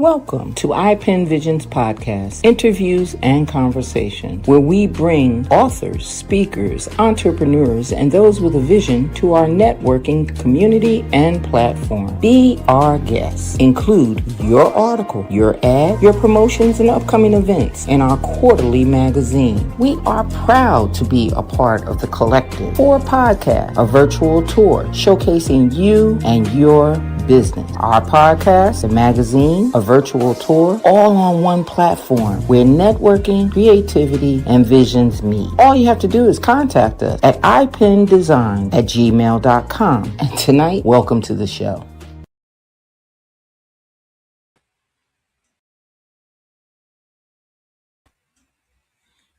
Welcome to iPen Visions Podcast, interviews and conversations, where we bring authors, speakers, entrepreneurs, and those with a vision to our networking community and platform. Be our guest. Include your article, your ad, your promotions, and upcoming events in our quarterly magazine. We are proud to be a part of the Collective for Podcast, a virtual tour showcasing you and your business. Our podcast, the magazine, a virtual tour, all on one platform where networking, creativity, and visions meet. All you have to do is contact us at ipendesign@gmail.com. And tonight, welcome to the show.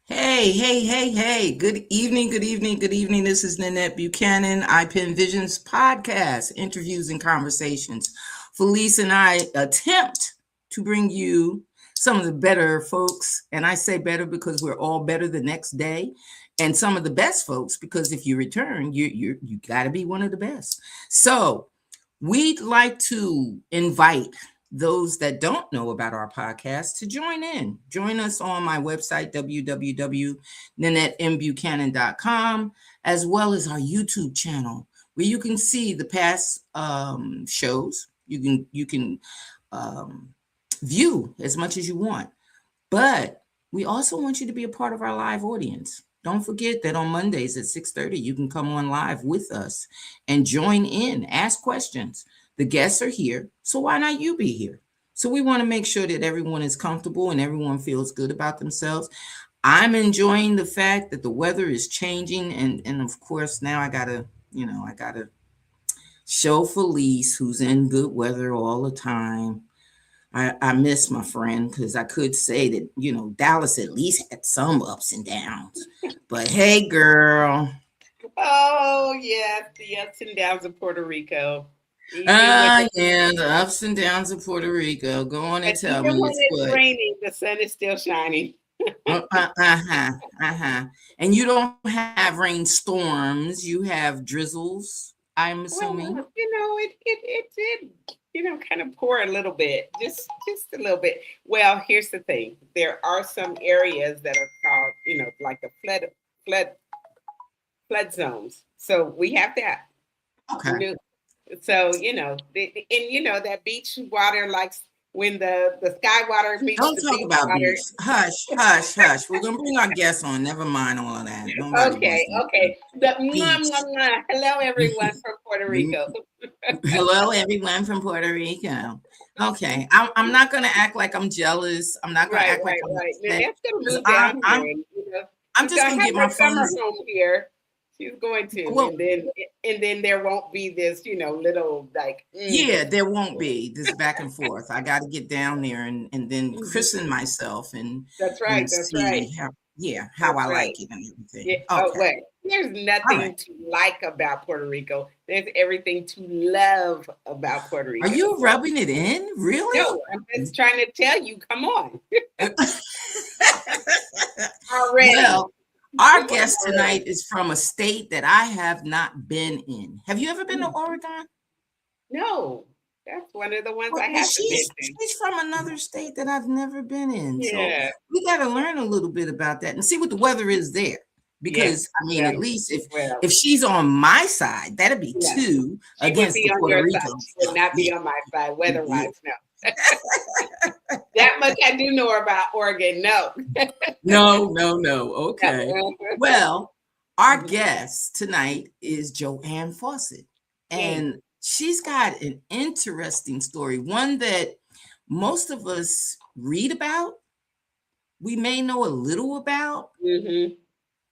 Hey. Good evening. This is Nanette Buchanan, iPen Visions Podcast, interviews and conversations. Felice and I attempt to bring you some of the better folks. And I say better because we're all better the next day. And some of the best folks, because if you return, you got to be one of the best. So we'd like to invite those that don't know about our podcast to join in. Join us on my website, www.nanettembuchanan.com, as well as our YouTube channel, where you can see the past shows. You can view as much as you want. But we also want you to be a part of our live audience. Don't forget that on Mondays at 6:30, you can come on live with us and join in, ask questions. The guests are here, so why not you be here? So we want to make sure that everyone is comfortable and everyone feels good about themselves. I'm enjoying the fact that the weather is changing, and of course now I gotta show Felice, who's in good weather all the time. I miss my friend, because I could say that, Dallas at least had some ups and downs. But hey, girl. Oh, yes, the ups and downs of Puerto Rico. Yeah, the ups and downs of Puerto Rico. Go on and tell me. Even when it's raining, the sun is still shining. And you don't have rainstorms. You have drizzles, I'm assuming. Well, it did, kind of pour a little bit, just a little bit. Well, here's the thing. There are some areas that are called, like the flood zones. So we have that. Okay. So, that beach water, like when the sky water meets Don't the talk beach about water. beach. Hush. We're going to bring our guests on. Never mind all of that. Okay. Hello, everyone from Puerto Rico. Hello, everyone from Puerto Rico. Okay. I'm not going to act like I'm jealous. I'm not going to act like I'm right. upset. That's going to move down here. I'm just going to get my summer funds home here. She's going to, well, and then there won't be this, little like. Yeah, there won't be this back and forth. I got to get down there and then christen myself and. That's right. How I like it and everything. Yeah. Okay. Oh, wait. There's nothing to like about Puerto Rico. There's everything to love about Puerto Rico. Are you rubbing it in? Really? No, I'm just trying to tell you. Come on. Already. Well, our guest tonight is from a state that I have not been in. Have you ever been to Oregon? No, that's one of the ones I haven't been to. She's from another state that I've never been in. Yeah. So we got to learn a little bit about that and see what the weather is there. Because, at least if she's on my side, that'd be two against the Puerto Rico. She would not be on my side weather-wise, no. That much I do know about Oregon. No. No. Okay. Well, our guest tonight is Jo Ann Fawcett, and she's got an interesting story, one that most of us read about, we may know a little about,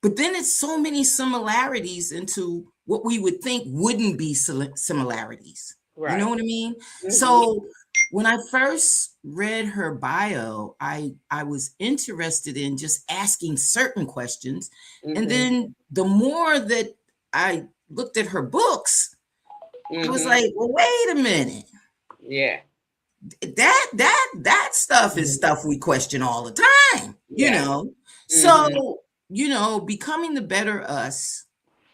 but then it's so many similarities into what we would think wouldn't be similarities. Right. You know what I mean? So when I first read her bio, I was interested in just asking certain questions. And then the more that I looked at her books, I was like, well, wait a minute. Yeah. That stuff is stuff we question all the time, you know? So, becoming the better us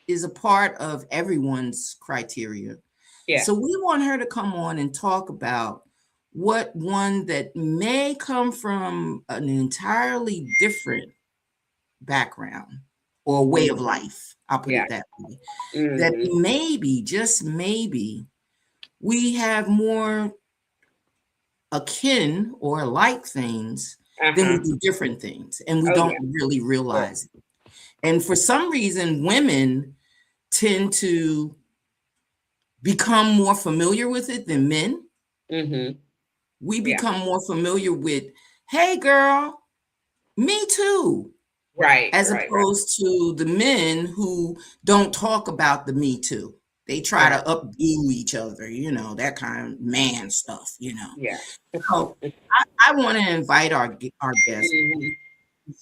is a part of everyone's criteria. Yeah. So we want her to come on and talk about what one that may come from an entirely different background or way of life. I'll put Yeah. it that way. That Mm-hmm. maybe, just maybe, we have more akin or like things than we Uh-huh. do different things, and we Oh yeah. don't really Sure. realize it. And for some reason, women tend to become more familiar with it than men. Mm-hmm. We Yeah. become more familiar with, hey, girl, me too, Right. as Right. Right. opposed to the men who don't talk about the me too. They try Right. to updo each other, that kind of man stuff, Yeah. So I want to invite our guest. Mm-hmm.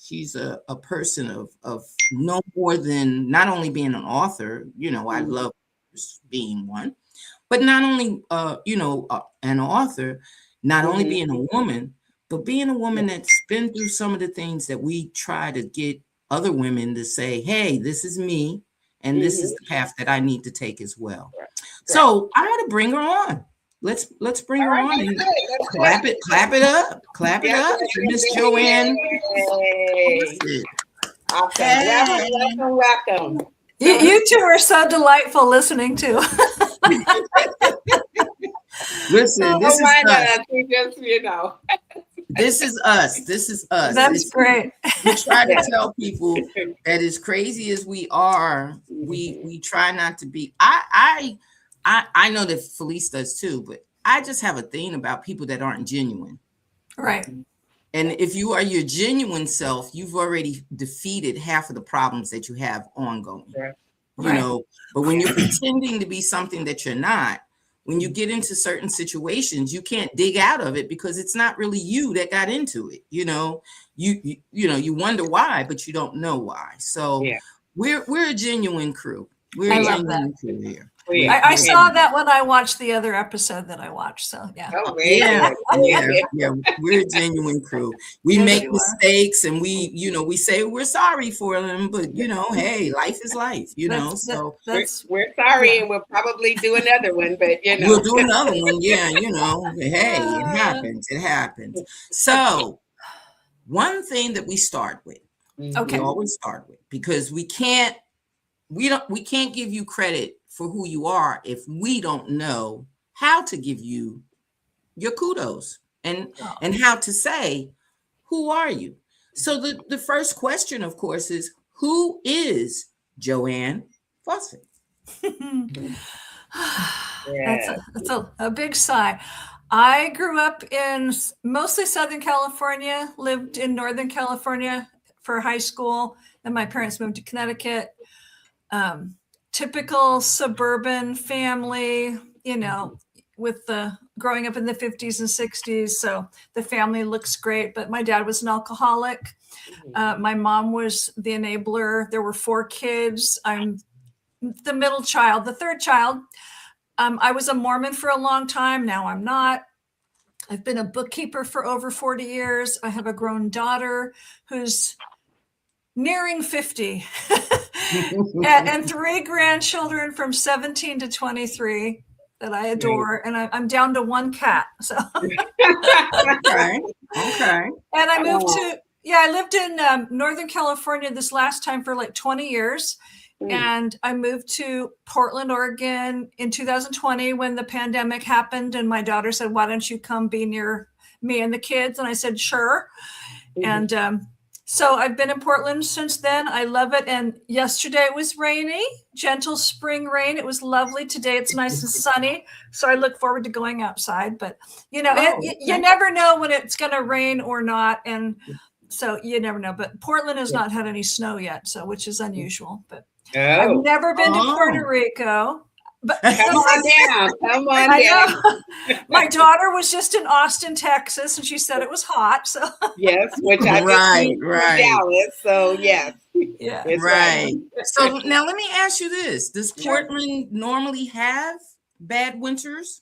She's a person of no more than not only being an author, I Mm-hmm. love being one, but not only an author, not only Mm-hmm. being a woman, but being a Yeah. woman that's been through some of the things that we try to get other women to say, hey, this is me, and this is Mm-hmm. the path that I need to take as well. Right. Right. So I want to bring her on. Let's bring All her right. on That's and good. That's good. clap it up, Yeah. for Miss Jo Ann Yay. Fawcett. Awesome. Welcome. Hey. Welcome. Welcome. So You two are so delightful listening to. Listen, this oh is my us. God. We just, This is us. This is us. That's great. We try to yeah. tell people that as crazy as we are, Mhm. we try not to be. I know that Felice does too, but I just have a thing about people that aren't genuine. Right. And if you are your genuine self, you've already defeated half of the problems that you have ongoing. Right. Right. But when you're pretending to be something that you're not, when you get into certain situations, you can't dig out of it because it's not really you that got into it. You wonder why, but you don't know why. So Yeah. we're a genuine crew. We're I a We are. love that. genuine crew here. We I, are. I We're saw genuine. that when I watched the other episode that I watched. So yeah. Oh, very Yeah, good. Very yeah. We're a genuine crew. We Yes, make you are. mistakes and we say we're sorry for them, but hey, life is life, so That's We're sorry, yeah. and we'll probably do another one, but we'll do another one. Yeah, hey, it Uh, happens. It happens. So one thing that we start with, we okay. Mhm. always start with, because we can't give you credit for who you are if we don't know how to give you your kudos and Oh. how to say, who are you? So the first question, of course, is who is Jo Ann Fawcett? That's Yeah. a big sigh. I grew up in mostly Southern California, lived in Northern California for high school, and my parents moved to Connecticut. Typical suburban family, with the growing up in the 50s and 60s. So the family looks great, but my dad was an alcoholic. Mhm. My mom was the enabler. There were 4 kids. I'm the middle child, the third child. I was a Mormon for a long time. Now I'm not. I've been a bookkeeper for over 40 years. I have a grown daughter who's nearing 50 and 3 grandchildren from 17 to 23 that I Right. adore. And I'm down to 1 cat. So, Okay. Okay. and I moved Oh. to, I lived in Northern California this last time for like 20 years. Mm. And I moved to Portland, Oregon in 2020 when the pandemic happened. And my daughter said, why don't you come be near me and the kids? And I said, sure. Mhm. And so I've been in Portland since then. I love it. And yesterday it was rainy, gentle spring rain. It was lovely. Today it's nice and sunny. So I look forward to going outside. But, Oh, you okay. never know when it's going to rain or not. And so you never know. But Portland has not had any snow yet, so which is unusual. But I've Oh, never been to Puerto Oh. Rico. But come on down. Come on I down. know. My daughter was just in Austin, Texas, and she said it was hot. So Yes, which I just Right, moved from right, Dallas. So, yes, yeah. it's right. right. So now let me ask you this. Does Sure. Portland normally have bad winters?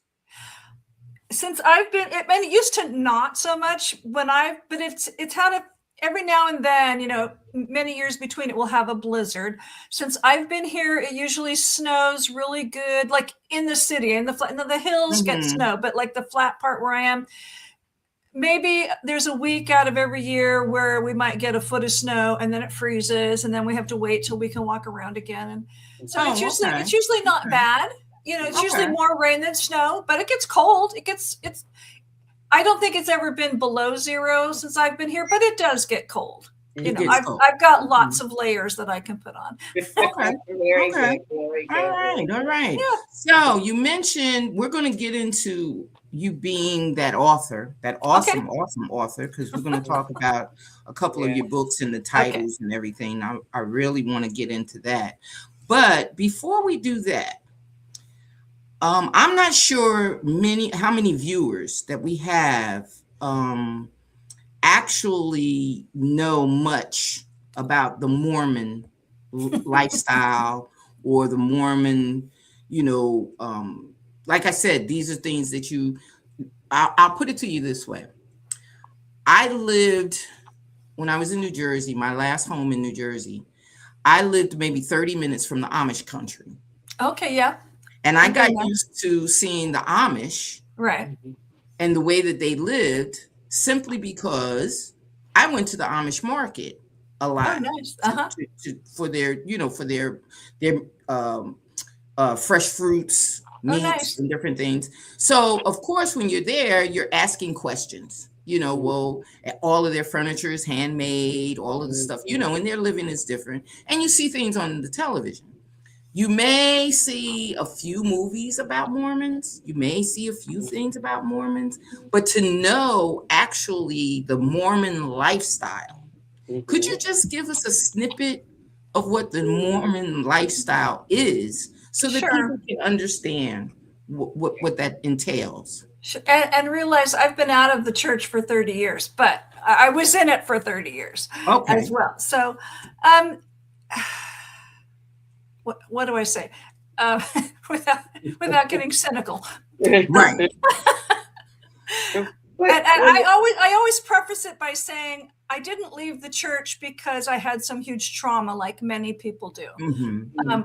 Since I've been, it used to not so much but it's had every now and then, many years between it, we'll have a blizzard. Since I've been here, it usually snows really good, like in the city, and the hills get snow, but like the flat part where I am, maybe there's a week out of every year where we might get a foot of snow and then it freezes and then we have to wait till we can walk around again. And so it's usually not bad. It's usually more rain than snow, but it gets cold. I don't think it's ever been below zero since I've been here, but it does get cold. I've got lots of layers that I can put on. Okay. Very good. All right. Yeah. So you mentioned we're going to get into you being that author, that awesome author, because we're going to talk about a couple of your books and the titles and everything. I really want to get into that. But before we do that, I'm not sure how many viewers that we have actually know much about the Mormon lifestyle or the Mormon, like I said, these are things that I'll put it to you this way. I lived, when I was in New Jersey, my last home in New Jersey, I lived maybe 30 minutes from the Amish country. Okay, yeah. And I got used to seeing the Amish. Right. And the way that they lived simply because I went to the Amish market a lot. Oh, nice. For their fresh fruits, meats, and different things. So, of course, when you're there, you're asking questions. Well, all of their furniture is handmade, all of the stuff, and their living is different. And you see things on the television. You may see a few movies about Mormons. You may see a few things about Mormons. But to know actually the Mormon lifestyle, could you just give us a snippet of what the Mormon lifestyle is so that people can understand what that entails? And realize I've been out of the church for 30 years, but I was in it for 30 years as well. So, what do I say without getting cynical? Right. And I always preface it by saying I didn't leave the church because I had some huge trauma like many people do.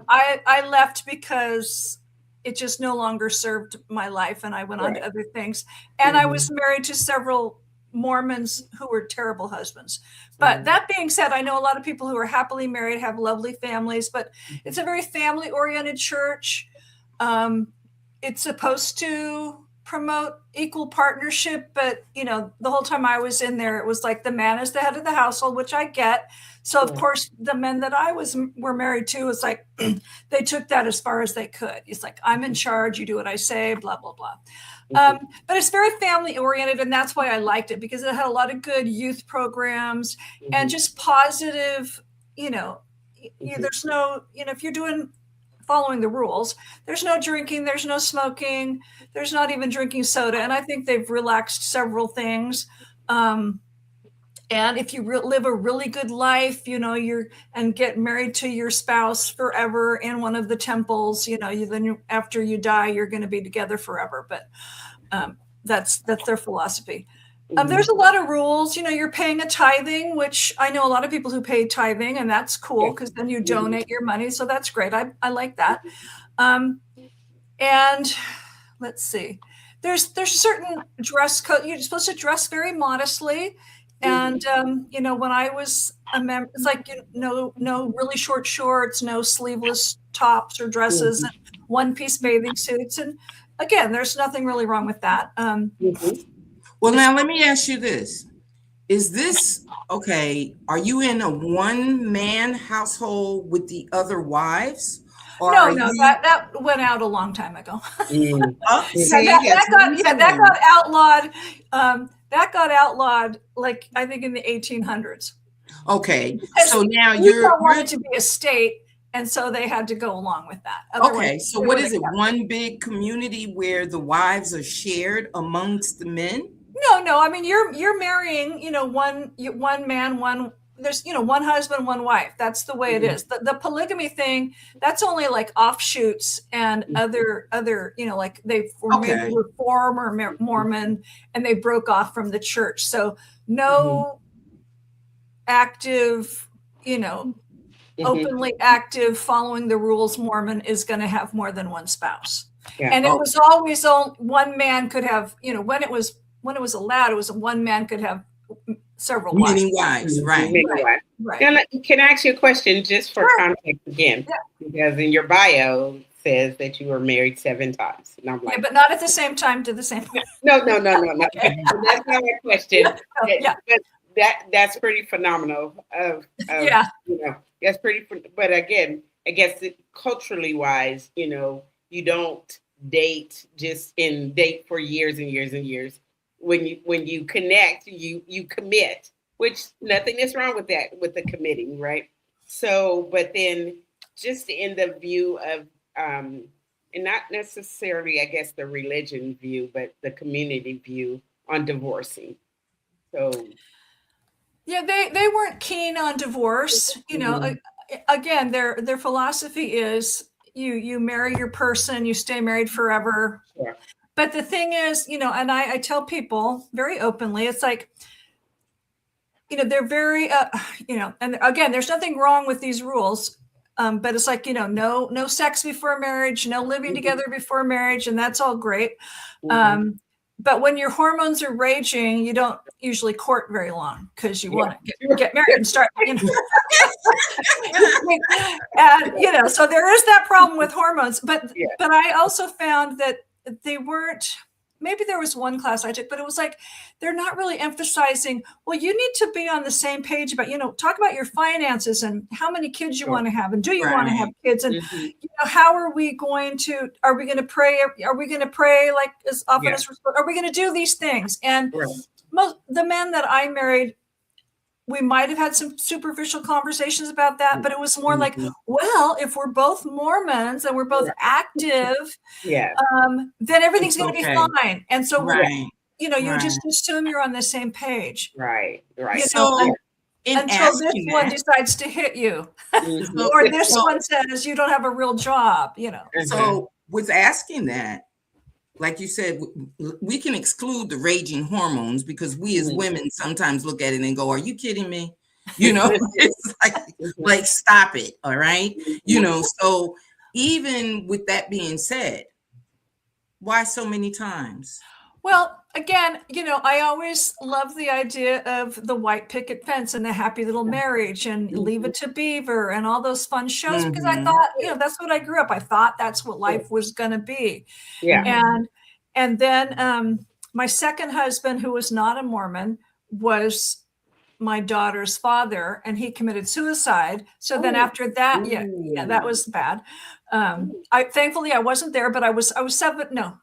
I left because it just no longer served my life and I went on to other things. And I was married to several Mormons who were terrible husbands. But that being said, I know a lot of people who are happily married, have lovely families, but it's a very family-oriented church. It's supposed to promote equal partnership, but the whole time I was in there, it was like the man is the head of the household, which I get. So of course, the men that were married to was like they took that as far as they could. It's like, I'm in charge, you do what I say, blah blah blah. But it's very family oriented, and that's why I liked it, because it had a lot of good youth programs and just positive. There's no, if you're following the rules, there's no drinking, there's no smoking, there's not even drinking soda, and I think they've relaxed several things. And if you live a really good life, and get married to your spouse forever in one of the temples, then after you die, you're going to be together forever. But that's their philosophy. There's a lot of rules. You're paying a tithing, which I know a lot of people who pay tithing, and that's cool because then you donate your money. So that's great. I like that. And let's see. There's certain dress code. You're supposed to dress very modestly. And, when I was a member, it's like, no really short shorts, no sleeveless tops or dresses, and one-piece bathing suits. And again, there's nothing really wrong with that. Well, now let me ask you this. Is this, okay, are you in a one-man household with the other wives? Or no, that went out a long time ago. That got outlawed. That got outlawed, like, I think in the 1800s. Okay. So now Utah wanted to be a state, and so they had to go along with that. Okay. So what is it? One big community where the wives are shared amongst the men? No. I mean, you're marrying, one man, there's, one husband, one wife. That's the way it is. The polygamy thing, that's only like offshoots and other, like they were maybe Reform or Mormon, and they broke off from the church. So no active, you know, openly active, following the rules Mormon is going to have more than one spouse. Yeah. And it was always one man could have, you know, when it was allowed, it was one man could have several wives. Many wives, right. Right. Now, can I ask you a question just for context again? Yeah. Because in your bio says that you were married 7 times. And I'm like, Yeah, but not at the same time to the same person. no. Okay. That's not my question. Yeah. But that's pretty phenomenal. Yeah. You know, that's pretty. But again, I guess culturally wise, you know, you don't date for years and years and years. When you connect, you commit, which nothing is wrong with that, with the committing, right? So, but then just in the view of, and not necessarily, I guess, the religion view, but the community view on divorcing. So, yeah, they weren't keen on divorce. You know, again, their philosophy is you marry your person, you stay married forever. Sure. But the thing is, you know, and I tell people very openly, it's like, you know, they're very, you know, and again, there's nothing wrong with these rules. But it's like, you know, no sex before marriage, no living together before marriage, and that's all great. But when your hormones are raging, you don't usually court very long because you want to get married and start, you know. And, you know, so there is that problem with hormones. But I also found that they weren't, maybe there was one class I took, but it was like, they're not really emphasizing, well, you need to be on the same page about, you know, talk about your finances and how many kids you want to have, and do you want to have kids, and you know, how are we going to pray? Are we going to pray like as often as are we going to do these things? And the men that I married, we might have had some superficial conversations about that, but it was more like, well, if we're both Mormons and we're both active, then everything's going to be fine. And so, you know, you just assume you're on the same page. Right. You know, So until this one decides to hit you, or this one says you don't have a real job, you know. So with asking that, like you said, we can exclude the raging hormones because we as women sometimes look at it and go, are you kidding me? You know, it's like, stop it. All right. You know, so even with that being said, why so many times? Well, again, you know, I always love the idea of the white picket fence and the happy little marriage and Leave It to Beaver and all those fun shows, because I thought, you know, that's what I grew up. I thought that's what life was going to be. And then my second husband, who was not a Mormon, was my daughter's father, and he committed suicide. So then after that, that was bad. Thankfully I wasn't there, but I was 7. No,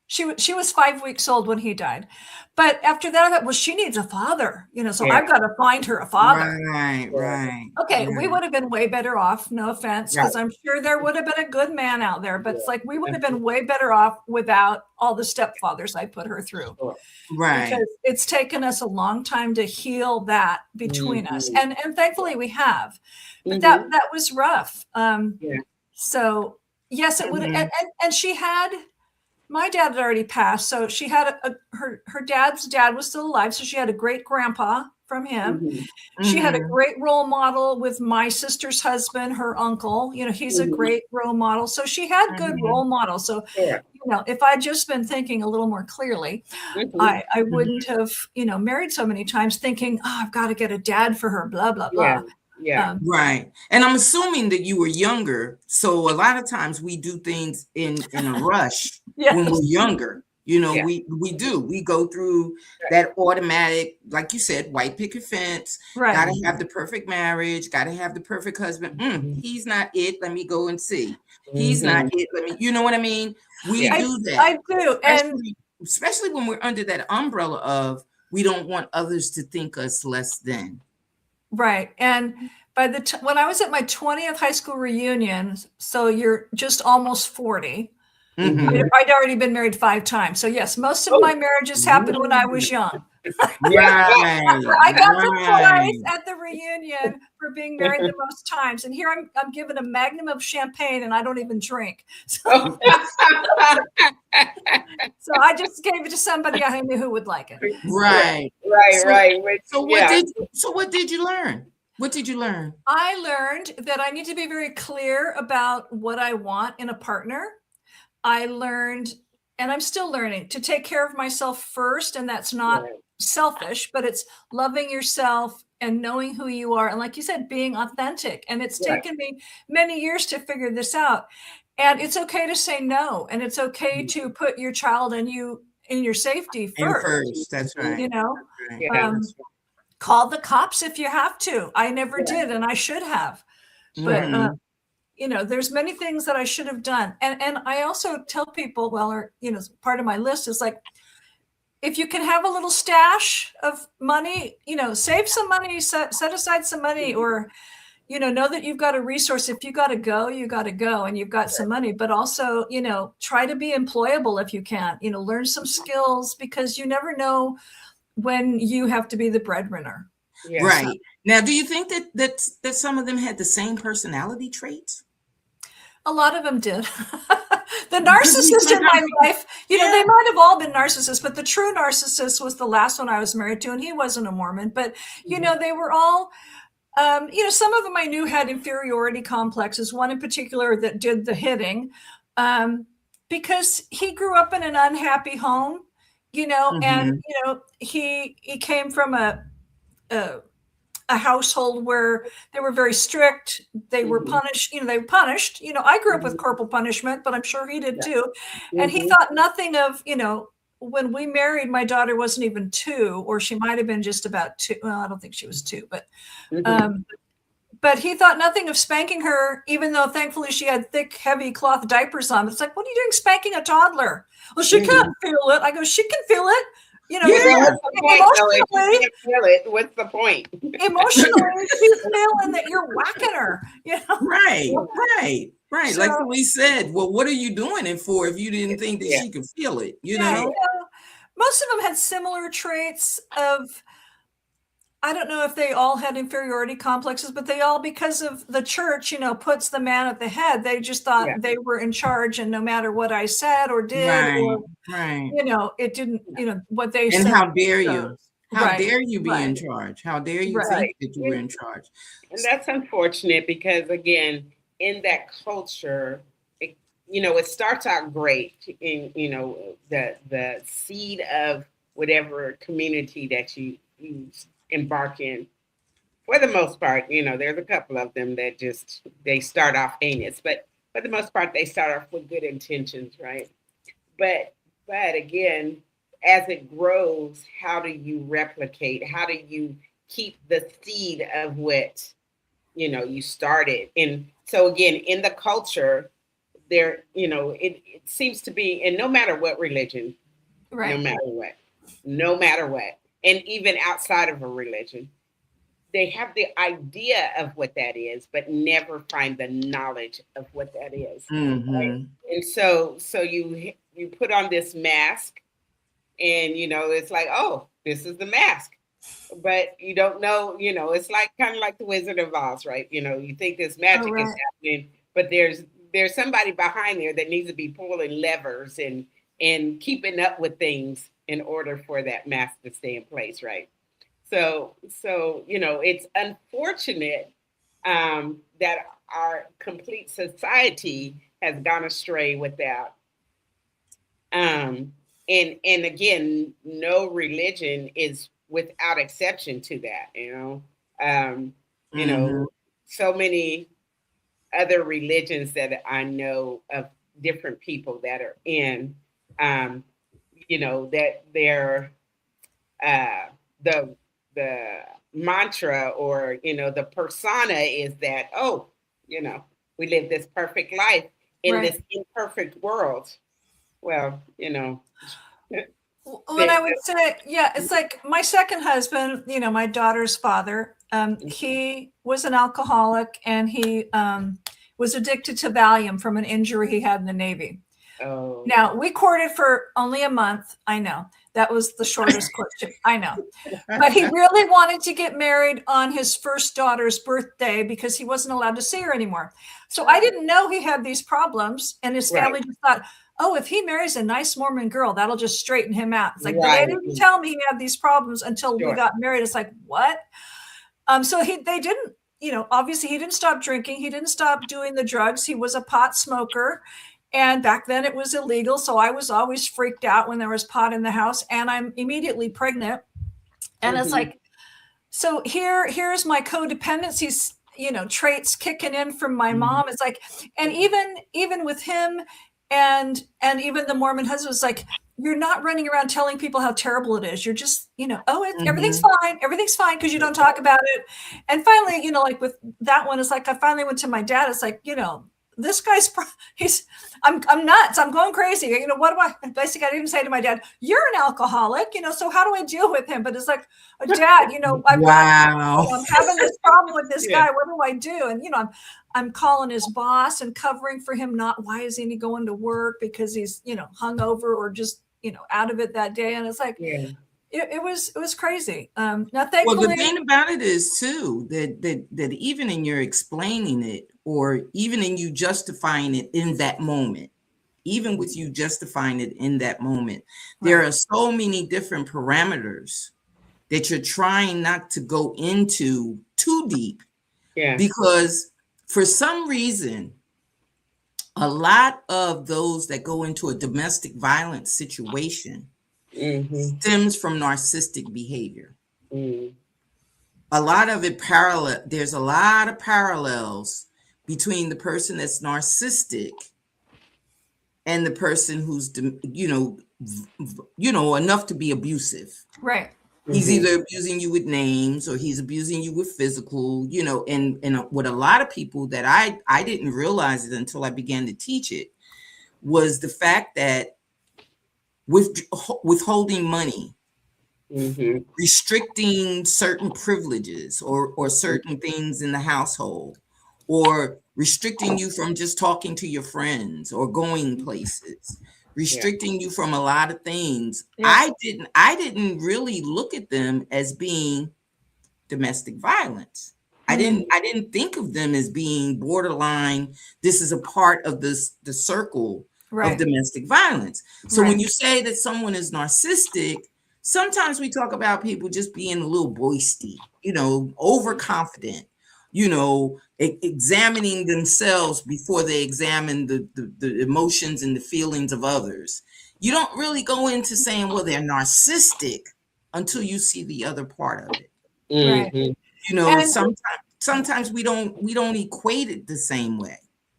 she was 5 weeks old when he died. But after that, I thought, well, she needs a father, you know, so I've got to find her a father. Right. Okay, we would have been way better off, no offense, because I'm sure there would have been a good man out there, but it's like we would have been way better off without all the stepfathers I put her through. Right. Because it's taken us a long time to heal that between us. And thankfully we have. But that was rough. So yes, it would have, and she had, my dad had already passed, so she had her dad's dad was still alive, so she had a great grandpa from him. She had a great role model with my sister's husband, her uncle. You know, he's a great role model. So she had good role models. So, you know, if I'd just been thinking a little more clearly, I wouldn't have, you know, married so many times thinking, oh, I've got to get a dad for her, blah, blah, blah. Right. And I'm assuming that you were younger. So a lot of times we do things in a rush when we're younger. You know, we go through that automatic, like you said, white picket fence. Got to have the perfect marriage. Got to have the perfect husband. He's not it. Let me go and see. He's not it. Let me, you know what I mean? We do that. I do. Especially when we're under that umbrella of, we don't want others to think us less than. Right. And by when I was at my 20th high school reunion, so you're just almost 40, I'd already been married 5 times. So yes, most of my marriages happened when I was young. I got the prize at the reunion for being married the most times, and here I'm given a magnum of champagne, and I don't even drink. So, so I just gave it to somebody I knew who would like it. Right. Right. So what did you learn? What did you learn? I learned that I need to be very clear about what I want in a partner. I learned, and I'm still learning, to take care of myself first, and that's not selfish, but it's loving yourself and knowing who you are, and like you said, being authentic. And it's taken me many years to figure this out. And it's okay to say no, and it's okay to put your child and you in your safety first. That's right. You know, Yeah. call the cops if you have to. I never did, and I should have. But you know, there's many things that I should have done. And I also tell people, well, or you know, part of my list is like, if you can have a little stash of money, you know, save some money, set aside some money, or you know that you've got a resource. If you got to go, you got to go, and you've got some money. But also, you know, try to be employable if you can. You know, learn some skills, because you never know when you have to be the breadwinner. Yeah. Right. Now, do you think that some of them had the same personality traits? A lot of them did. The narcissist in my life, you know, they might have all been narcissists, but the true narcissist was the last one I was married to, and he wasn't a Mormon. But, you know, they were all, you know, some of them I knew had inferiority complexes, one in particular that did the hitting, because he grew up in an unhappy home, you know, and, you know, he came from a household where they were very strict. They were punished, you know, they were punished. You know, I grew up with corporal punishment, but I'm sure he did too. And he thought nothing of, you know, when we married, my daughter wasn't even 2, or she might have been just about 2. Well, I don't think she was 2, but he thought nothing of spanking her, even though thankfully she had thick, heavy cloth diapers on. It's like, what are you doing spanking a toddler? Well, she can't feel it. I go, she can feel it. You know, what's the point? If you can't feel it, what's the point? Emotionally, she's feeling that you're whacking her. You know? Right. So, like we said, well, what are you doing it for if you didn't think that she could feel it? You know? You know, most of them had similar traits of, I don't know if they all had inferiority complexes, but they all, because of the church, you know, puts the man at the head. They just thought they were in charge, and no matter what I said or did, or you know, it didn't, you know, what they said. And how dare you? How dare you be in charge? How dare you think that you were in charge? And that's unfortunate, because again, in that culture, you know, it starts out great in, you know, the seed of whatever community that you embark in. For the most part, you know, there's a couple of them that just, they start off heinous, but for the most part, they start off with good intentions, right? But again, as it grows, how do you replicate? How do you keep the seed of what, you know, you started? And so again, in the culture, there, you know, it seems to be, and no matter what religion, no matter what, and even outside of a religion, they have the idea of what that is, but never find the knowledge of what that is. Right? And so you put on this mask, and, you know, it's like, oh, this is the mask. But you don't know, you know, it's like kind of like the Wizard of Oz, right? You know, you think this magic is happening, but there's somebody behind there that needs to be pulling levers and keeping up with things in order for that mask to stay in place, right? So you know, it's unfortunate that our complete society has gone astray with that. And again, no religion is without exception to that, you know. You know, so many other religions that I know of, different people that are in, you know, that they're the mantra, or, you know, the persona is that, oh, you know, we live this perfect life in this imperfect world. Well, you know. What I would say, it's like my second husband, you know, my daughter's father, he was an alcoholic, and he was addicted to Valium from an injury he had in the Navy. Oh. Now, we courted for only a month. I know That was the shortest courtship. I know. But he really wanted to get married on his first daughter's birthday because he wasn't allowed to see her anymore. So I didn't know he had these problems. And his family just thought, oh, if he marries a nice Mormon girl, that'll just straighten him out. It's like, but they didn't tell me he had these problems until we got married. It's like, what? So they didn't, obviously he didn't stop drinking. He didn't stop doing the drugs. He was a pot smoker. And back then it was illegal. So I was always freaked out when there was pot in the house, and I'm immediately pregnant. And it's like, so here's my codependency, traits kicking in from my mom. It's like, and even with him and even the Mormon husband, it's like, you're not running around telling people how terrible it is. You're just, everything's fine. Everything's fine because you don't talk about it. And finally, like with that one, it's like, I finally went to my dad. It's like, this guy's, I'm nuts. I'm going crazy. What do I, basically I didn't say to my dad, you're an alcoholic, so how do I deal with him? But it's like, Dad, I'm having this problem with this guy. What do I do? And, I'm calling his boss and covering for him. Why isn't he going to work? Because he's, hungover or just, out of it that day. And it's like, it was crazy. Now, thankfully, well, the thing about it is too, that even in your explaining it, or even in you justifying it in that moment, even with you justifying it in that moment, there are so many different parameters that you're trying not to go into too deep. Because for some reason, a lot of those that go into a domestic violence situation stems from narcissistic behavior. A lot of it there's a lot of parallels between the person that's narcissistic and the person who's, enough to be abusive. Right. He's either abusing you with names or he's abusing you with physical, and what a lot of people that I didn't realize it until I began to teach it was the fact that withholding money, restricting certain privileges or certain things in the household, or restricting you from just talking to your friends or going places, restricting you from a lot of things. I didn't really look at them as being domestic violence. I didn't think of them as being borderline. This is a part of the circle of domestic violence. So when you say that someone is narcissistic, sometimes we talk about people just being a little boisty, overconfident, examining themselves before they examine the emotions and the feelings of others. You don't really go into saying, well, they're narcissistic until you see the other part of it. Sometimes we don't equate it the same way.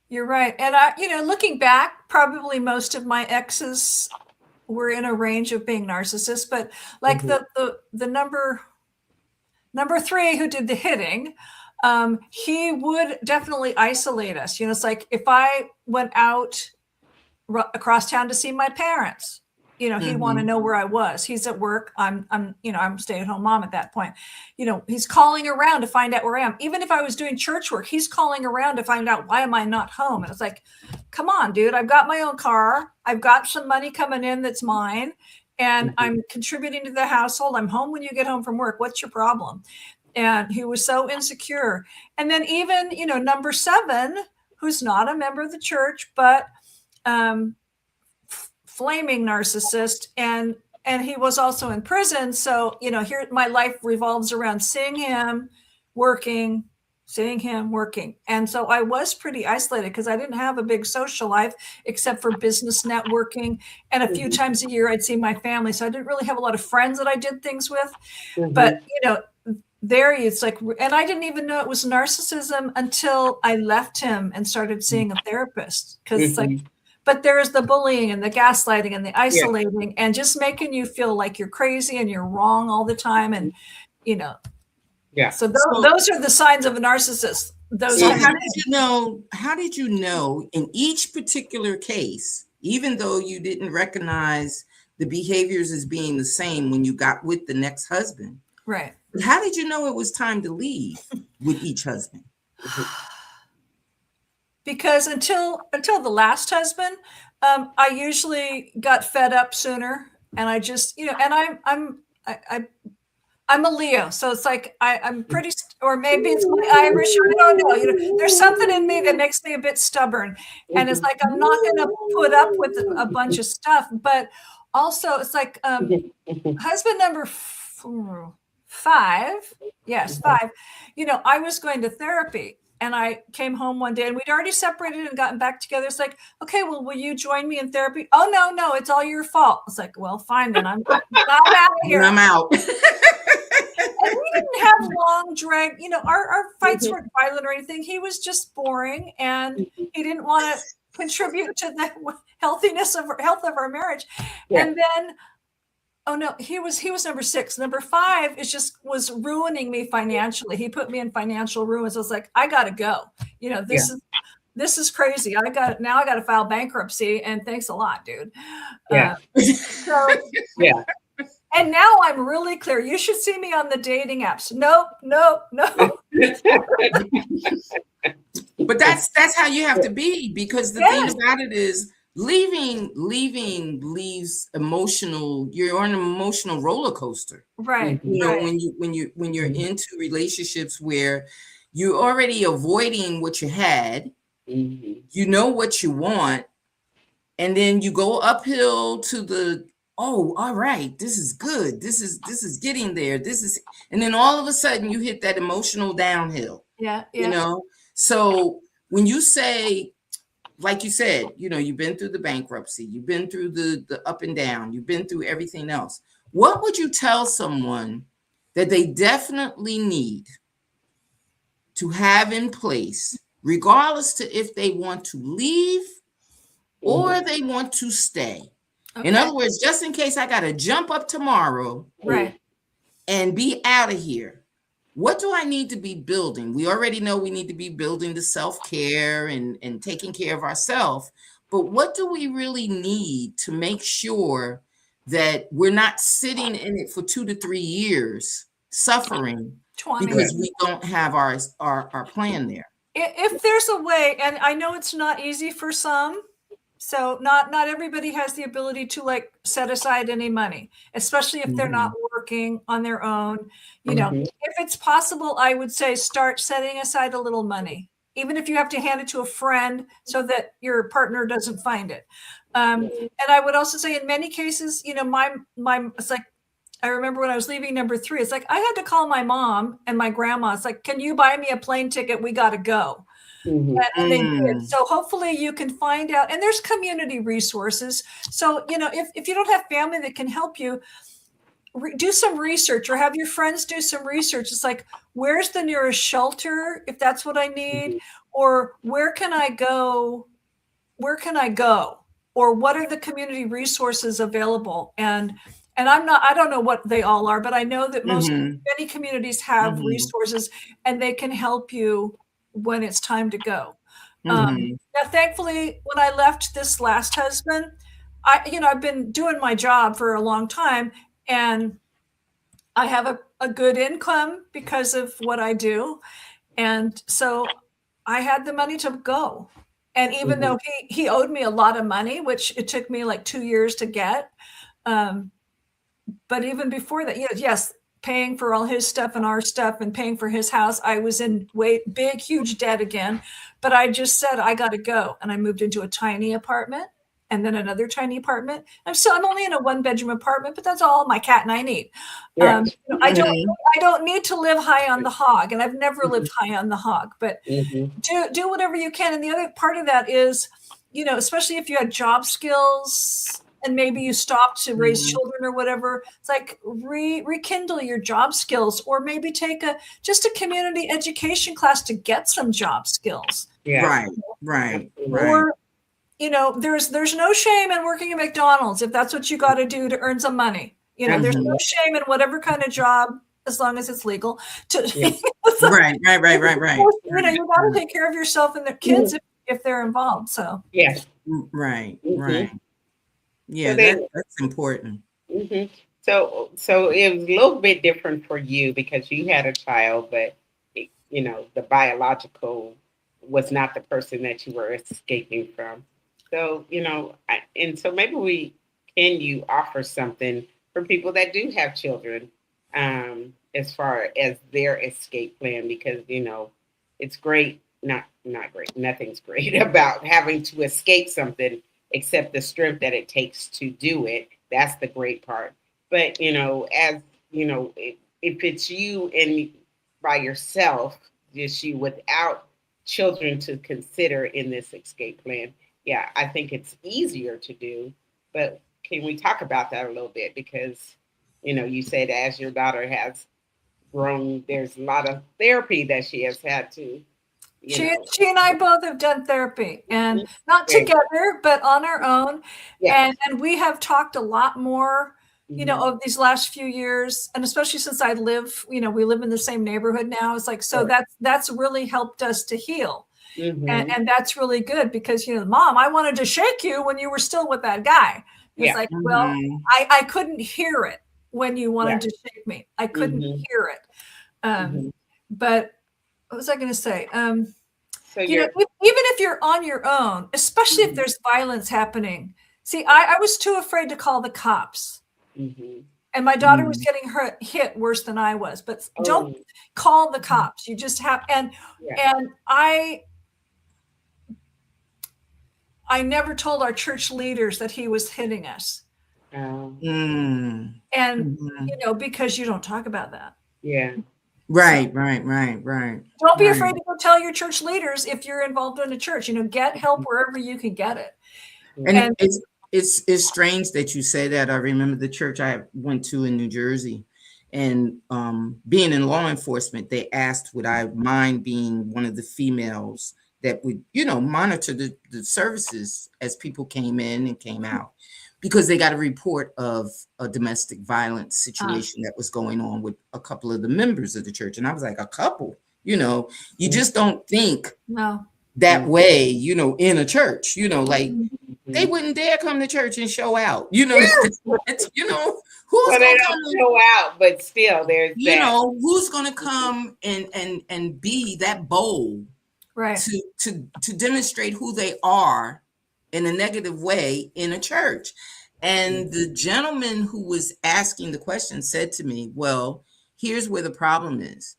You're right. And looking back, probably most of my exes were in a range of being narcissists, but like the number 3 who did the hitting, he would definitely isolate us. It's like if I went out across town to see my parents, he'd want to know where I was. He's at work. I'm stay-at-home mom at that point. He's calling around to find out where I am. Even if I was doing church work, he's calling around to find out why am I not home. And it's like, come on, dude, I've got my own car. I've got some money coming in that's mine. And I'm contributing to the household. I'm home when you get home from work. What's your problem? And he was so insecure. And then even, number 7, who's not a member of the church, but flaming narcissist. And he was also in prison. So, here my life revolves around seeing him working. And so I was pretty isolated because I didn't have a big social life except for business networking. And a few times a year I'd see my family. So I didn't really have a lot of friends that I did things with. But, there it's like, and I didn't even know it was narcissism until I left him and started seeing a therapist. Because it's like, but there's the bullying and the gaslighting and the isolating and just making you feel like you're crazy and you're wrong all the time. And, so those are the signs of a narcissist. So how did you know in each particular case, even though you didn't recognize the behaviors as being the same when you got with the next husband? Right. How did you know it was time to leave with each husband? Because until the last husband, I usually got fed up sooner. And I just, and I'm a Leo, so it's like I'm pretty, or maybe it's my Irish. I don't know. There's something in me that makes me a bit stubborn, and it's like I'm not going to put up with a bunch of stuff. But also, it's like husband number 5, yes, 5. I was going to therapy, and I came home one day, and we'd already separated and gotten back together. It's like, okay, well, will you join me in therapy? Oh no, it's all your fault. It's like, well, fine then. I'm out of here. I'm out. And we didn't have long drag, our fights weren't violent or anything. He was just boring, and he didn't want to contribute to the health of our marriage. Yeah. And then, oh no, he was number 6. Number 5 was ruining me financially. He put me in financial ruins. I was like, I got to go. This is crazy. I got to file bankruptcy, and thanks a lot, dude. Yeah. Yeah. And now I'm really clear. You should see me on the dating apps. No. But that's how you have to be, because the thing about it is leaving leaves emotional. You're on an emotional roller coaster, right? When you're into relationships where you're already avoiding what you had, you know what you want, and then you go uphill to the, oh, all right, this is good. This is getting there. And then all of a sudden you hit that emotional downhill. Yeah. So when you say, like you said, you've been through the bankruptcy, you've been through the up and down, you've been through everything else. What would you tell someone that they definitely need to have in place, regardless to if they want to leave or they want to stay? Okay. In other words, just in case I got to jump up tomorrow, right, and be out of here, what do I need to be building? We already know we need to be building the self-care and taking care of ourselves. But what do we really need to make sure that we're not sitting in it for 2 to 3 years suffering because we don't have our plan there? If there's a way, and I know it's not easy for some, so not everybody has the ability to set aside any money, especially if they're not working on their own. If it's possible, I would say start setting aside a little money, even if you have to hand it to a friend so that your partner doesn't find it. And I would also say in many cases, my it's like, I remember when I was leaving number 3, it's like I had to call my mom and my grandma. It's like, can you buy me a plane ticket? We got to go. And they did. So hopefully you can find out, and there's community resources. So, if you don't have family that can help you, do some research or have your friends do some research. It's like, where's the nearest shelter if that's what I need? Or where can I go? Or what are the community resources available? And I don't know what they all are, but I know that many communities have resources, and they can help you when it's time to go. Now, thankfully, when I left this last husband, I've been doing my job for a long time, and I have a good income because of what I do. And so I had the money to go. And even though he owed me a lot of money, which it took me like 2 years to get. But even before that, yes, paying for all his stuff and our stuff and paying for his house, I was in big, huge debt again. But I just said, I got to go. And I moved into a tiny apartment and then another tiny apartment. I'm only in a 1-bedroom apartment, but that's all my cat and I need. I don't need to live high on the hog, and I've never lived high on the hog, but do whatever you can. And the other part of that is, especially if you had job skills and maybe you stopped to raise children or whatever, it's like rekindle your job skills, or maybe take just a community education class to get some job skills. Yeah. Right. Or, there's no shame in working at McDonald's if that's what you got to do to earn some money. There's no shame in whatever kind of job, as long as it's legal. Right. You got to take care of yourself and the kids if they're involved. So right. Yeah, that's important. So it was a little bit different for you because you had a child, but the biological was not the person that you were escaping from. So, and so maybe we can you offer something for people that do have children, as far as their escape plan? Because, it's great, not great. Nothing's great about having to escape something except the strength that it takes to do it. That's the great part. But, as if it's you and by yourself, just you without children to consider in this escape plan, yeah, I think it's easier to do. But can we talk about that a little bit? Because, you said as your daughter has grown, there's a lot of therapy that she has had to, She and I both have done therapy, and not Very together, but on our own. Yeah. And we have talked a lot more, Mhm. of these last few years, and especially since I live, we live in the same neighborhood now. It's like, so Right. that's really helped us to heal. Mhm. And that's really good because, Mom, I wanted to shake you when you were still with that guy. It's Yeah. like, well, Mhm. I couldn't hear it when you wanted Yeah. to shake me. I couldn't Mhm. hear it. Mhm. But what was I going to say? So you're Even if you're on your own, especially if Mhm. there's violence happening. See, I was too afraid to call the cops. Mhm. And my daughter was Mhm. getting hit worse than I was. But don't Oh, call the cops. You just have yeah. and I never told our church leaders that he was hitting us. Um, Mm. And Mhm. because you don't talk about that. yeah. So Right, right, right, right, don't be right. afraid to go tell your church leaders if you're involved in a church. Get help wherever you can get it. Yeah. And And it's strange that you say that. I remember the church I went to in New Jersey, and being in law enforcement, they asked would I mind being one of the females that would monitor the services as people came in and came out, because they got a report of a domestic violence situation that was going on with a couple of the members of the church. And I was like, a couple, you just don't think no. that Mhm. way, in a church, like Mhm. they Mhm. wouldn't dare come to church and show out. Who's Well, they gonna don't come? show out, but still, there's that. Who's gonna come and be that bold Right. to demonstrate who they are in a negative way in a church? And the gentleman who was asking the question said to me, "Well, here's where the problem is.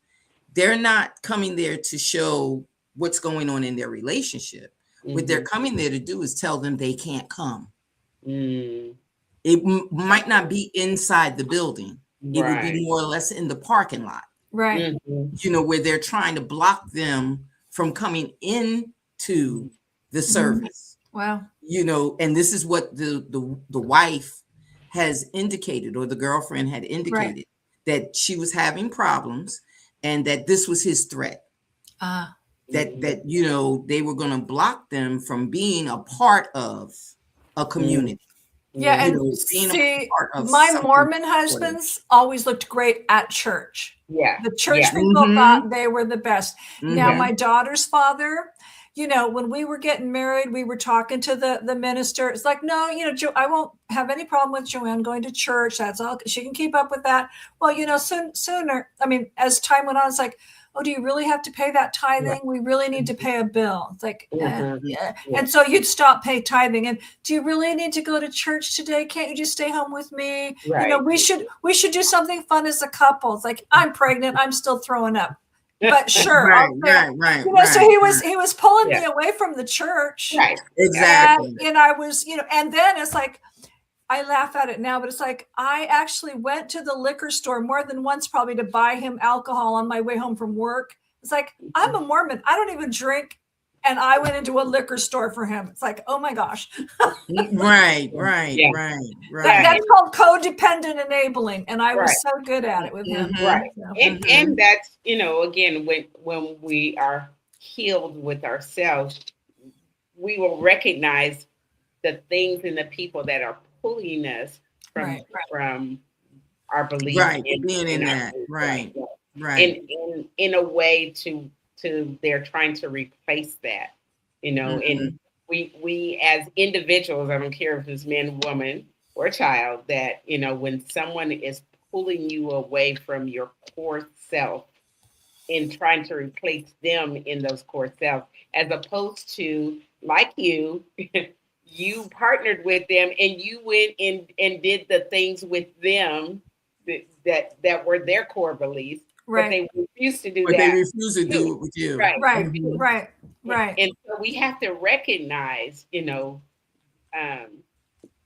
They're not coming there to show what's going on in their relationship. What they're Mhm. coming there to do is tell them they can't come. Mm. It might not be inside the building. It would be Right. more or less in the parking lot, Right. Mhm. where they're trying to block them from coming into the Mhm. service. Wow. And this is what the wife has indicated, or the girlfriend had Right. indicated, that she was having problems and that this was his threat. Ah. That they were going to block them from being a part of a Mm. community, Yeah, Yeah. and being a see, part of my something Mormon supportive. husbands always looked great at church. Yeah. The church Yeah. people Mhm, thought they were the best. Now, Yeah. mhm. my daughter's father, when we were getting married, we were talking to the minister. It's like, no, I won't have any problem with Joanne going to church. That's all. She can keep up with that. Well, sooner. I mean, as time went on, it's like, oh, do you really have to pay that Yeah. tithing? We really need to pay a bill. It's like, Mhm. yeah. Yeah. And so you'd stop pay tithing. And do you really need to go to church today? Can't you just stay home with me? Right. We should do something fun as a couple. It's like, I'm pregnant. I'm still throwing up. But sure, Right, I'll stay. right, right, So right, right. he was pulling Yeah. me away from the church. Right. And Exactly. I was, and then it's like I laugh at it now, but it's like I actually went to the liquor store more than once, probably to buy him alcohol on my way home from work. It's like, I'm a Mormon. I don't even drink. And I went into a liquor store for him. It's like, oh my gosh. Right, right, Yeah. right, Yeah. right. That's called codependent enabling. And I Right. was so good at it with him. Mhm, Right. So, And mhm. that's, again, when we are healed with ourselves, we will recognize the things and the people that are pulling us from right. from our belief Right, being in in our that. faith, right? Right, Yeah. right. In a way to they're trying to replace that, and Mhm. we as individuals, I don't care if it's man, woman, or child, that when someone is pulling you away from your core self and trying to replace them in those core selves, as opposed to, like you you partnered with them and you went in and did the things with them that were their core beliefs, but they refused to do but that. They refuse to do it with you. Right. And so we have to recognize, in a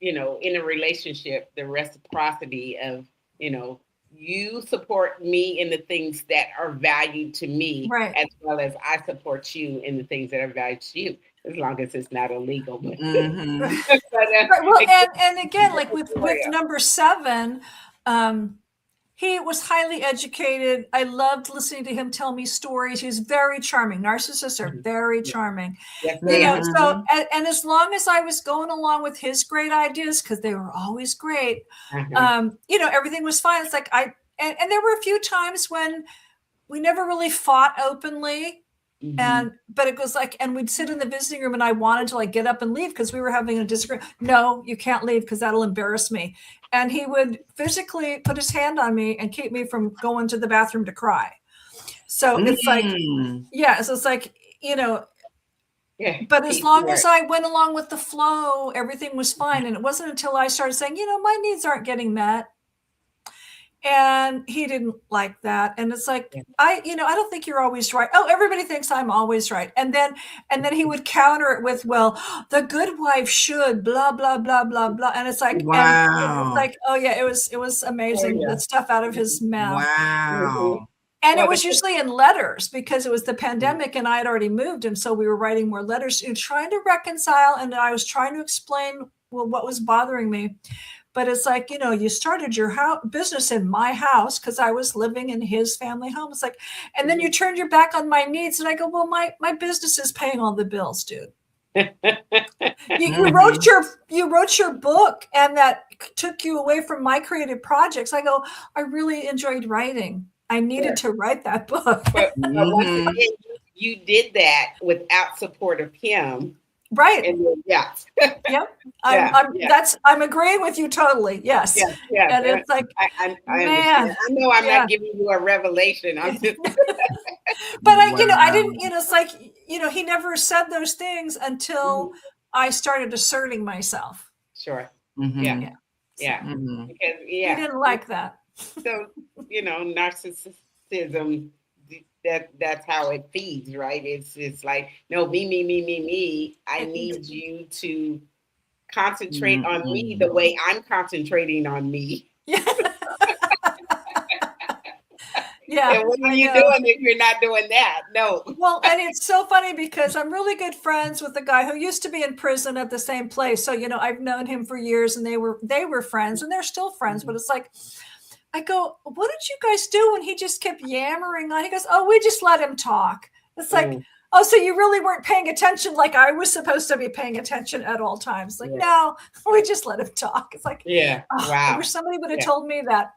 relationship, the reciprocity of, you support me in the things that are valued to me, as well as I support you in the things that are valued to you, as long as it's not illegal. But, and again, like with number 7, he was highly educated. I loved listening to him tell me stories. He's very charming. Narcissists are very charming. So, and as long as I was going along with his great ideas, because they were always great, everything was fine. It's like and there were a few times when we never really fought openly. But it was like, and we'd sit in the visiting room and I wanted to like get up and leave because we were having a disagreement. No, you can't leave because that'll embarrass me. And he would physically put his hand on me and keep me from going to the bathroom to cry. So it's like, so it's like, but as long as I went along with the flow, everything was fine. And it wasn't until I started saying, my needs aren't getting met. And he didn't like that. And it's like, I don't think you're always right. Oh, everybody thinks I'm always right. And then he would counter it with, well, the good wife should blah, blah, blah, blah, blah. And it's like, wow. It's like, oh yeah, it was amazing. The stuff out of his mouth. Wow. And it was usually in letters because it was the pandemic and I had already moved. And so we were writing more letters and trying to reconcile. And I was trying to explain what was bothering me. But it's like, you started your business in my house because I was living in his family home. It's like, and then you turned your back on my needs. And I go, well, my business is paying all the bills, dude. you wrote your book and that took you away from my creative projects. I go, I really enjoyed writing. I needed to write that book. But once again, you did that without support of him. Right. And yep. I'm agreeing with you totally. Yes. Yeah. And it's like, I know I'm not giving you a revelation. I'm just. But I didn't. It's like he never said those things until I started asserting myself. Sure. Yeah. Because he didn't like that. So narcissism. That's how it feeds, right? It's like, no, me. I need you to concentrate on me the way I'm concentrating on me. Yeah. And what are you doing if you're not doing that? No. Well, and it's so funny because I'm really good friends with a guy who used to be in prison at the same place. So, I've known him for years and they were friends and they're still friends, but it's like, I go, what did you guys do when he just kept yammering on? He goes, oh, we just let him talk. It's like, oh, so you really weren't paying attention like I was supposed to be paying attention at all times. Like, no, we just let him talk. It's like, wow. I wish somebody would have told me that.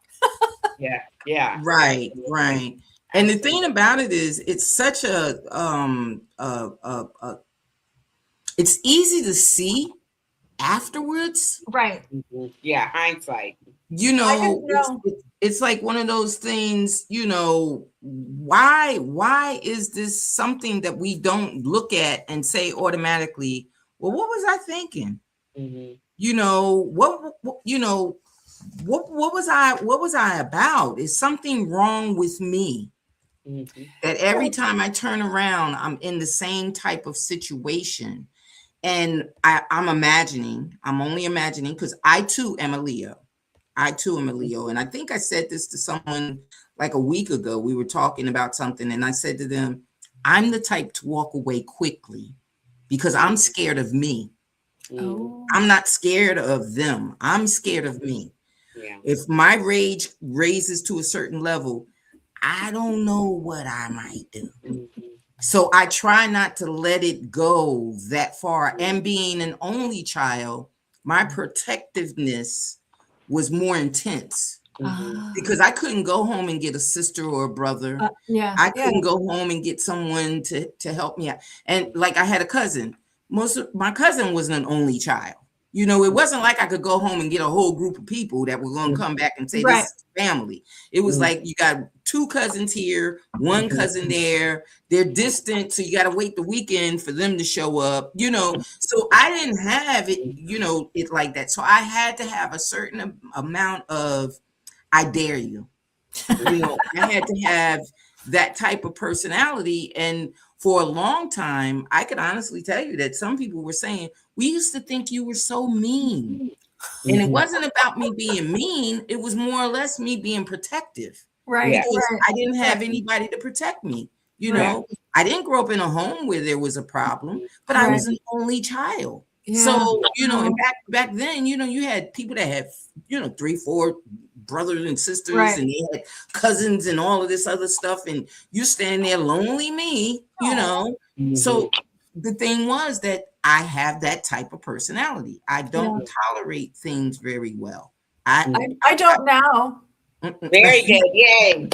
Yeah. Right. And the thing about it is, it's such it's easy to see afterwards. Right. Yeah, hindsight. It's like one of those things, why is this something that we don't look at and say automatically, well, what was I thinking? What was I about? Is something wrong with me? That every time I turn around, I'm in the same type of situation. And I'm only imagining because I too am a Leo. And I think I said this to someone like a week ago. We were talking about something and I said to them, I'm the type to walk away quickly because I'm scared of me. Oh. I'm not scared of them. I'm scared of me. Yeah. If my rage raises to a certain level, I don't know what I might do. So I try not to let it go that far. And being an only child, my protectiveness was more intense because I couldn't go home and get a sister or a brother. I couldn't go home and get someone to help me out. And like I had a cousin. My cousin was an only child. It wasn't like I could go home and get a whole group of people that were going to come back and say, this is family. It was like you got two cousins here, one cousin there. They're distant, so you got to wait the weekend for them to show up, So I didn't have it, it like that. So I had to have a certain amount of I dare you. I had to have that type of personality. And for a long time, I could honestly tell you that some people were saying, we used to think you were so mean. And it wasn't about me being mean. It was more or less me being protective. Right. Because I didn't have anybody to protect me. I didn't grow up in a home where there was a problem, but I was an only child. Yeah. So, and back then, you had people that had, 3, 4 brothers and sisters, and they had cousins and all of this other stuff. And you stand there lonely me, So the thing was that I have that type of personality. I don't tolerate things very well. I don't now. Very good. Yay.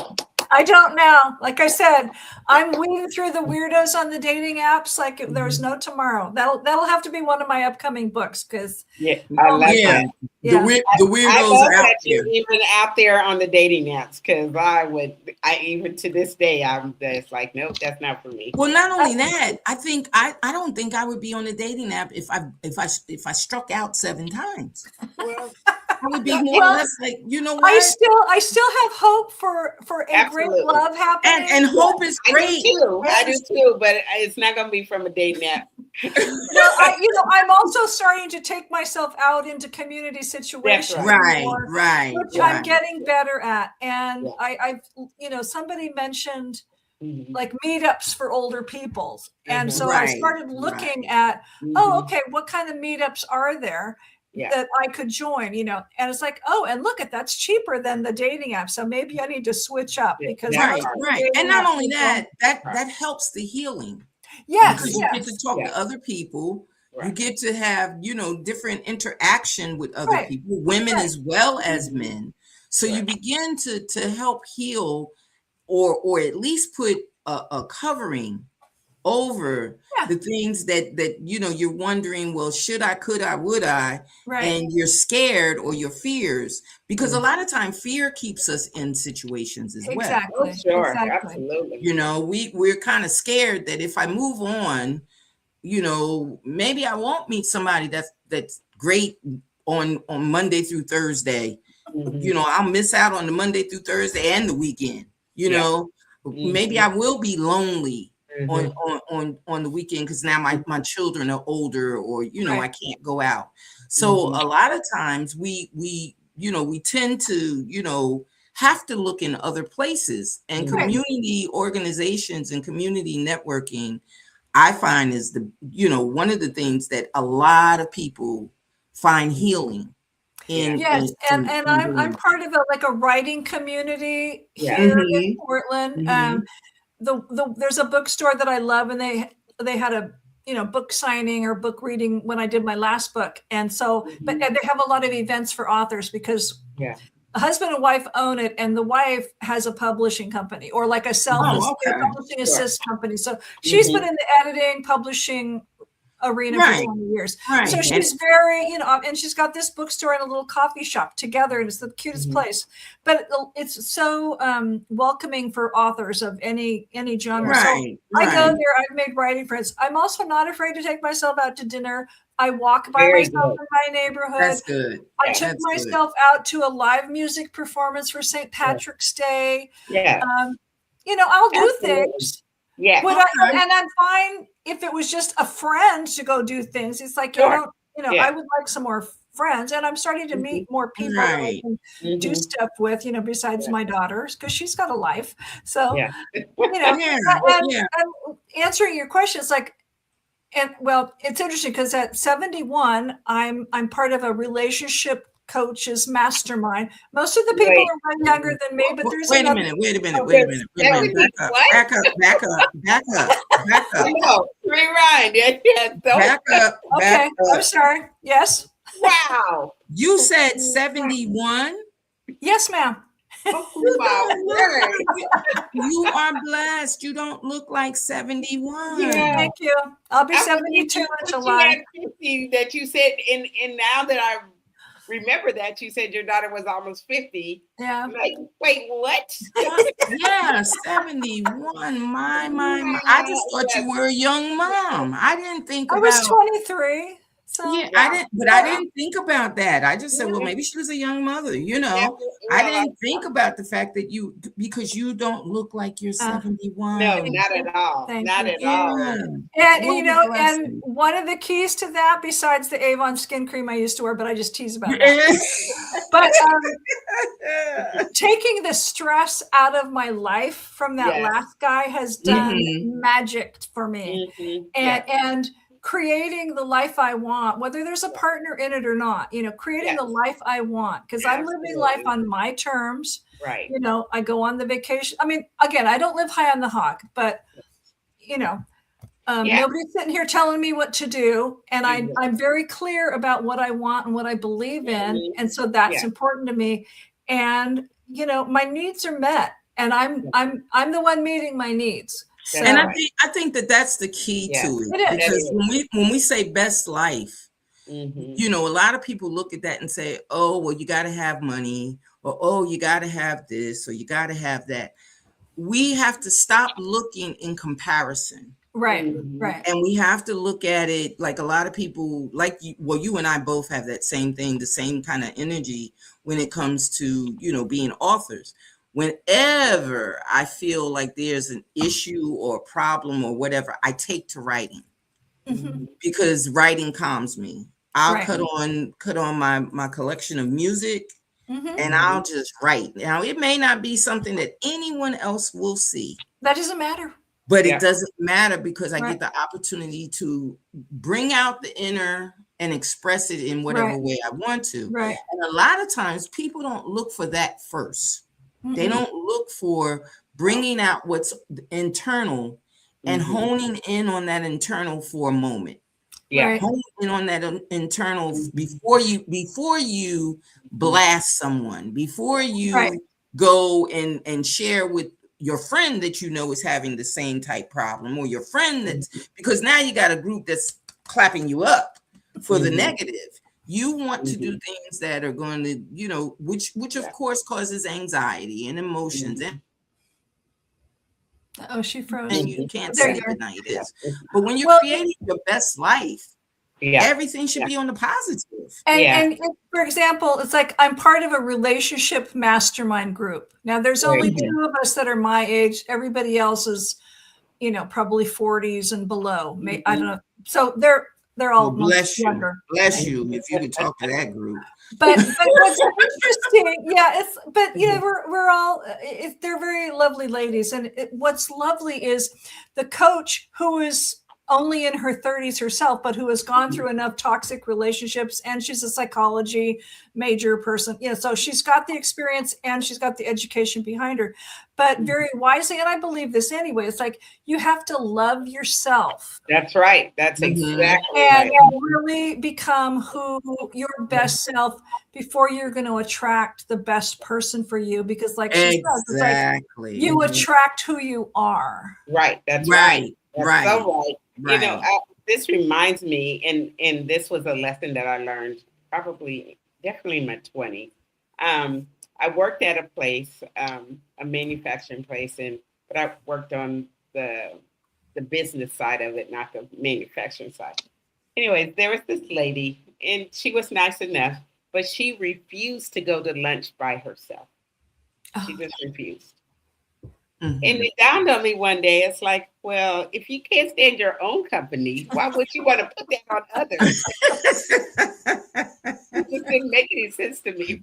I don't now. Like I said, I'm weeding through the weirdos on the dating apps like there's no tomorrow. That'll have to be one of my upcoming books because I love that. The weirdos I love are out that there. you're even out there on the dating apps because I even to this day I'm just like, nope, that's not for me. Well, not only that, I don't think I would be on the dating app if I struck out 7 times. Well, I would be more or less like, what? I still have hope for a great love happening. And hope is great. I do too, but it's not going to be from a dating app. I'm also starting to take myself out into community situations. Right. Which I'm getting better at. And I've somebody mentioned like meetups for older people. And so I started looking at, okay, what kind of meetups are there? That I could join, and it's like, and look at that's cheaper than the dating app. So maybe I need to switch up because right. And not only that helps the healing. Yes. Because you get to talk to other people. You get to have, different interaction with other people, women as well as men. So you begin to help heal or at least put a covering over the things that you're wondering, well, should I, could I, would I, and you're scared or your fears, because a lot of time fear keeps us in situations as well. Oh, sure. Absolutely. We're kind of scared that if I move on, maybe I won't meet somebody that's great on Monday through Thursday. I'll miss out on the Monday through Thursday and the weekend. Maybe I will be lonely on the weekend because now my children are older, or I can't go out. So a lot of times we tend to have to look in other places, and community organizations and community networking, I find, is the one of the things that a lot of people find healing in. Yes, and I'm part of a writing community here in Portland. There's a bookstore that I love, and they had a book signing or book reading when I did my last book, and so and they have a lot of events for authors because the husband and wife own it, and the wife has a publishing company or like a publishing assist company. So she's been in the editing, publishing arena for 20 years. So she's very, and she's got this bookstore and a little coffee shop together, and it's the cutest place. But it's so welcoming for authors of any genre. So I go there. I've made writing friends. I'm also not afraid to take myself out to dinner. I walk by myself in my neighborhood. That's good. I took myself out to a live music performance for St. Patrick's Day. I'll do things. And I'm fine if it was just a friend to go do things. It's like, I would like some more friends, and I'm starting to meet more people that I can do stuff with, besides my daughters, because she's got a life. So, and answering your question, it's like, it's interesting because at 71, I'm part of a relationship coaches mastermind. Most of the people are way younger than me, but there's wait a minute. Back up. No, rewind. Back up. Okay, I'm sorry. Yes. Wow. You said 71? Yes, ma'am. You are blessed. You don't look like 71. Thank you. I'll be 72 in July. That you said, and now that remember that you said your daughter was almost 50. Yeah. I'm like, wait, what? Yeah, 71. My. I just thought you were a young mom. I didn't think I was about 23. So yeah, I didn't think about that. I just said, well, maybe she was a young mother, you know. I didn't think about the fact that because you don't look like you're 71. No, not at all. Not at all. And and one of the keys to that, besides the Avon skin cream I used to wear, but I just tease about that. But taking the stress out of my life from that last guy has done magic for me. And creating the life I want, whether there's a partner in it or not, creating the life I want, because I'm living life on my terms. Right. I go on the vacation. I mean, again, I don't live high on the hog, but nobody's sitting here telling me what to do. And I'm very clear about what I want and what I believe in. And so that's important to me. And, my needs are met, and I'm the one meeting my needs. So, and I think that's the key to it, because when we say best life, a lot of people look at that and say, oh, well, you got to have money, or oh, you got to have this, or you got to have that. We have to stop looking in comparison. Right. And we have to look at it like a lot of people, like you and I both have that same thing, the same kind of energy when it comes to, being authors. Whenever I feel like there's an issue or a problem or whatever, I take to writing because writing calms me. I'll cut on my collection of music and I'll just write. Now, it may not be something that anyone else will see. That doesn't matter. But it doesn't matter because I get the opportunity to bring out the inner and express it in whatever way I want to. Right. And a lot of times people don't look for that first. They don't look for bringing out what's internal and honing in on that internal for a moment. Yeah. Honing in on that internal before you blast someone, before you go and share with your friend that is having the same type problem, or your friend that's, because now you got a group that's clapping you up for the negative. You want to do things that are going to, which of course causes anxiety and emotions. Oh, she froze. And you can't sleep at night. But when you're creating your best life, everything should be on the positive. And for example, it's like I'm part of a relationship mastermind group. Now, there's only two of us that are my age. Everybody else is, probably 40s and below. I don't know. So they're all bless younger. Bless you if you could talk to that group. But what's interesting, we're all they're very lovely ladies, and what's lovely is the coach who is only in her 30s herself, but who has gone through enough toxic relationships, and she's a psychology major person. So she's got the experience and she's got the education behind her, but very wisely. And I believe this anyway. It's like you have to love yourself. That's right. That's exactly and really become who your best self before you're going to attract the best person for you. Because, like she says, it's like you attract who you are. Right. That's right. That's so right. Right. This reminds me, and this was a lesson that I learned definitely in my 20s. I worked at a place, a manufacturing place, but I worked on the business side of it, not the manufacturing side. Anyways, there was this lady, and she was nice enough, but she refused to go to lunch by herself. She just refused. And it dawned on me one day, it's like, well, if you can't stand your own company, why would you want to put that on others? It just didn't make any sense to me.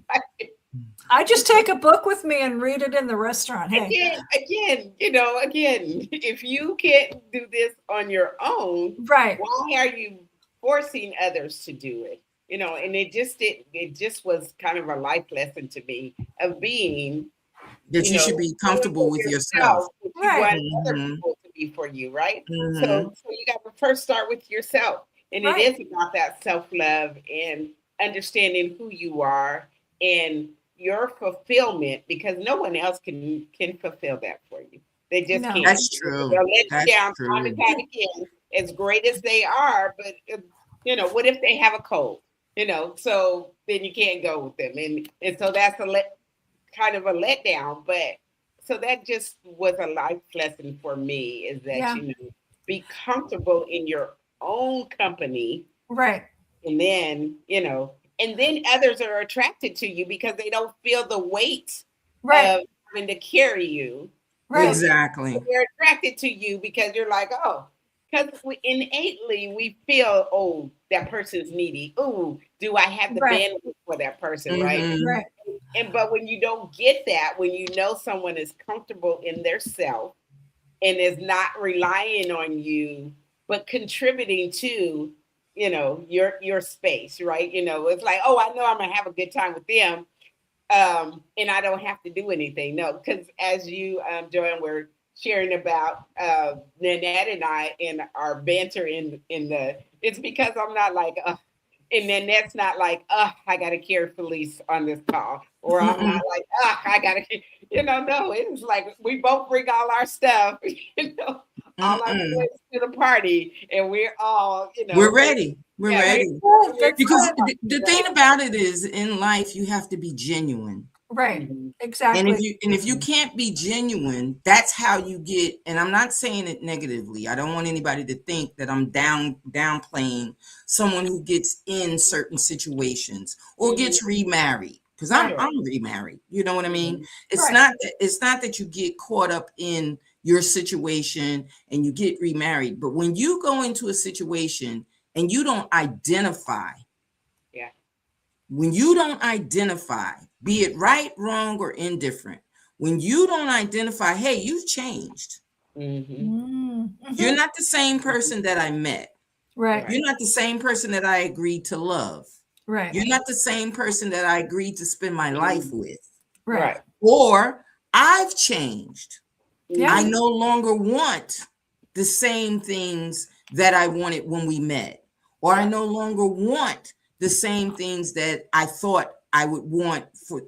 I just take a book with me and read it in the restaurant. Hey. Again, if you can't do this on your own, right? Why are you forcing others to do it? And it just was kind of a life lesson to me of being that you should be comfortable with yourself. Right. You want other people to be for you, right? So you got to first start with yourself. And it is about that self-love and understanding who you are and your fulfillment, because no one else can fulfill that for you. They just can't. That's true. They'll let you down time and time again, as great as they are. But, what if they have a cold? so then you can't go with them. And so that's kind of a letdown. But so that just was a life lesson for me, is that, Yeah. be comfortable in your own company. Right. And then, and then others are attracted to you because they don't feel the weight Right. of having to carry you. Right. Exactly. They're attracted to you because you're like, oh, because innately we feel, oh, that person's needy. Oh, do I have the Right. bandwidth for that person, right? Mhm. Right. But when you don't get that, when you know someone is comfortable in their self and is not relying on you, but contributing to, your space, right? It's like, oh, I know I'm gonna have a good time with them, and I don't have to do anything. No, because as you, Joanne, were sharing about Nanette and I in our banter in the, it's because I'm not like, and then that's not like, I got to carry Felice on this call, or I'm not like, I got to, no, it's like we both bring all our stuff, all our Mm-mm. plates to the party, and we're all, We're ready. We're yeah, ready. we're Because fine. the thing about it is, in life, you have to be genuine. Right. Mhm. And Exactly. if you can't be genuine, that's how you get. And I'm not saying it negatively. I don't want anybody to think that I'm downplaying someone who gets in certain situations or gets remarried, because Right. I'm remarried. You know what I mean? Mhm. It's Right. not that you get caught up in your situation and you get remarried, but when you go into a situation and you don't identify, Yeah. when you don't identify, be it right, wrong, or indifferent, when you don't identify, hey, you've changed. Mhm. You're not the same person that I met. Right. You're not the same person that I agreed to love. Right. You're not the same person that I agreed to spend my life with. Right. Right. Or I've changed. Yeah. I no longer want the same things that I wanted when we met, or I no longer want the same things that I thought I would want for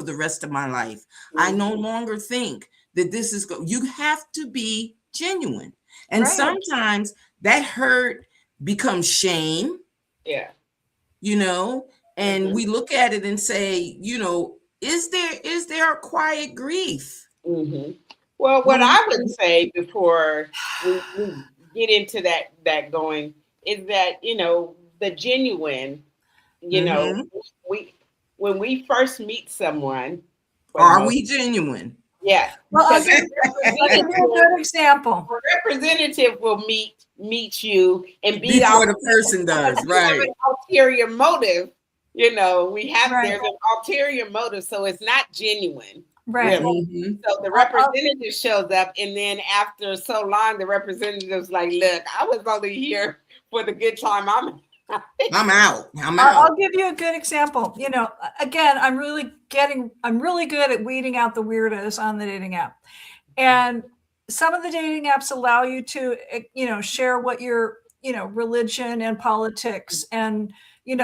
the rest of my life. I no longer think that this is you have to be genuine. And Right. sometimes that hurt becomes shame, Yeah. and we look at it and say, is there a quiet grief? Hmm. Well, what When I would say before we get into that going is that, the genuine, Mhm. we when we first meet someone, for the Are most, we genuine? yeah, Well, because I'll give you a good example. a representative will meet you and be Before out the person does, we have right? an ulterior motive. Right. There's an ulterior motive, so it's not genuine, Right. really. Mhm. So the I'll- representative shows up, and then after so long, the representative's like, "Look, I was only here for the good time. I'm." I'm out. I'll give you a good example. Again, I'm really good at weeding out the weirdos on the dating app. And some of the dating apps allow you to, share what your, religion and politics and,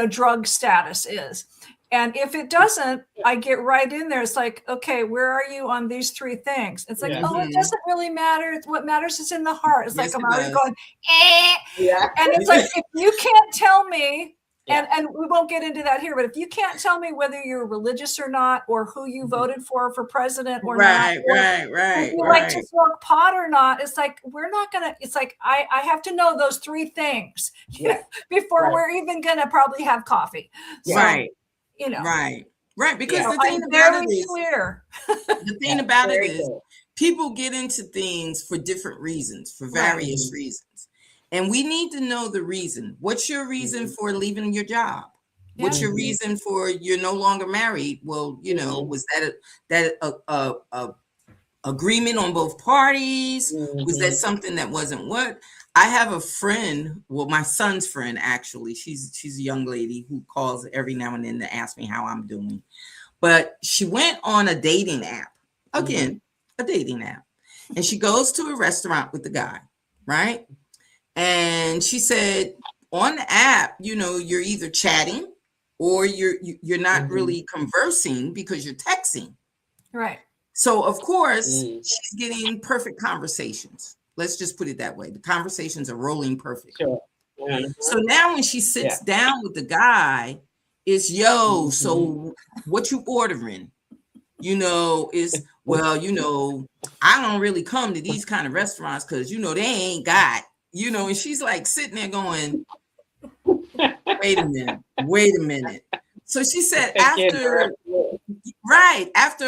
drug status is. And if it doesn't, I get right in there. It's like, okay, where are you on these three things? It's like, Yeah. oh, it Mhm. doesn't really matter. What matters is in the heart. It's Yes, like, I'm it already does. going, eh. Yeah. And it's like, if you can't tell me, Yeah. and we won't get into that here, but if you can't tell me whether you're religious or not, or who you voted for president or not, Right, or right, if right, you like to right, smoke pot or not, it's like, we're not gonna, it's like, I have to know those three things Yeah. before Right. we're even gonna probably have coffee. So, right, you know, right. Because Yeah. the thing I'm about very it is, clear. Yeah. Very good. people get into things for different reasons, for Right. various reasons. And we need to know the reason. What's your reason for leaving your job? What's Yeah. your reason for you're no longer married? Well, was that a agreement on both parties? Was that something that wasn't what? I have a friend, well, my son's friend actually. She's a young lady who calls every now and then to ask me how I'm doing. But she went on a dating app. Again, a dating app. And she goes to a restaurant with the guy, right? And she said on the app, you're either chatting or you're not really conversing because you're texting. Right. So of course, she's getting perfect conversations. Let's just put it that way. The conversations are rolling perfect. Sure. So now when she sits down with the guy, it's so what you ordering? Is I don't really come to these kind of restaurants because they ain't got, and she's like sitting there going, wait a minute. So she said after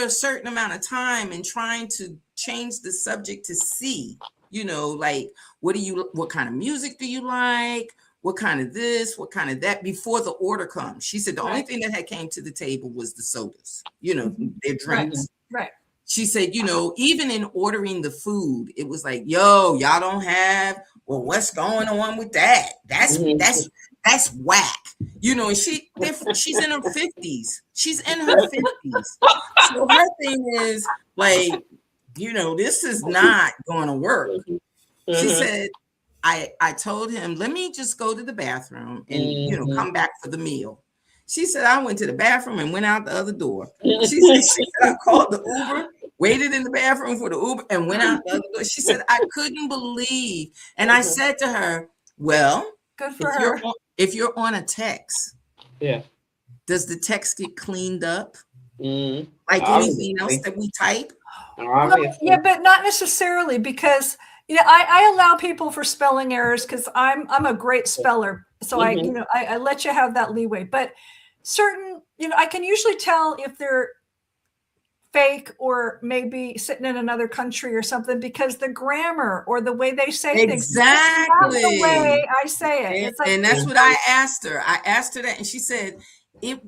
a certain amount of time and trying to change the subject to see, like what kind of music do you like? What kind of this, what kind of that before the order comes. She said the only thing that had came to the table was the sodas, their drinks. Right. She said, even in ordering the food, it was like, y'all don't have, well, what's going on with that? That's whack. And she's in her 50s. She's in her 50s. So her thing is like, this is not going to work. She said, I told him, let me just go to the bathroom and, come back for the meal. She said, I went to the bathroom and went out the other door. She said, I called the Uber, waited in the bathroom for the Uber and went out the other door. She said, I couldn't believe. And I said to her, well, good for her. If you're on a text, does the text get cleaned up? Like anything else that we type? Well, yeah, but not necessarily because I allow people for spelling errors because I'm a great speller. So I let you have that leeway. But certain, I can usually tell if they're fake or maybe sitting in another country or something because the grammar or the way they say things. Exactly. The way I say it. It's like, and that's what I asked her. I asked her that and she said it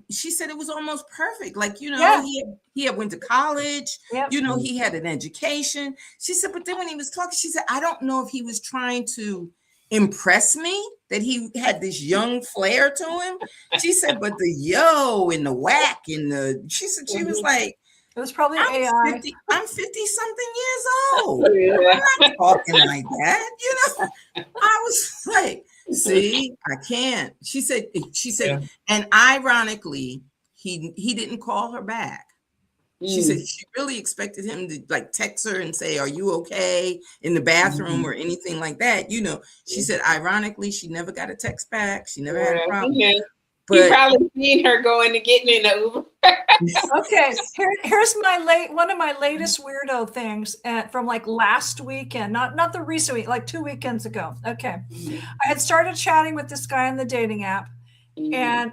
was almost perfect. Like, he had went to college, he had an education. She said, but then when he was talking, she said, I don't know if he was trying to impress me that he had this young flair to him. She said, but the and the whack and she was like, it was probably AI. I'm 50 something years old. I'm not talking like that. I was like, see, I can't. She said, and ironically, he didn't call her back. She said she really expected him to like text her and say, are you okay in the bathroom or anything like that? She said, ironically, she never got a text back. She never had a problem. But you probably seen her going to getting in the Uber. Okay, here's one of my latest weirdo things from like last weekend, not the recent week, like 2 weekends ago. Okay, I had started chatting with this guy on the dating app, and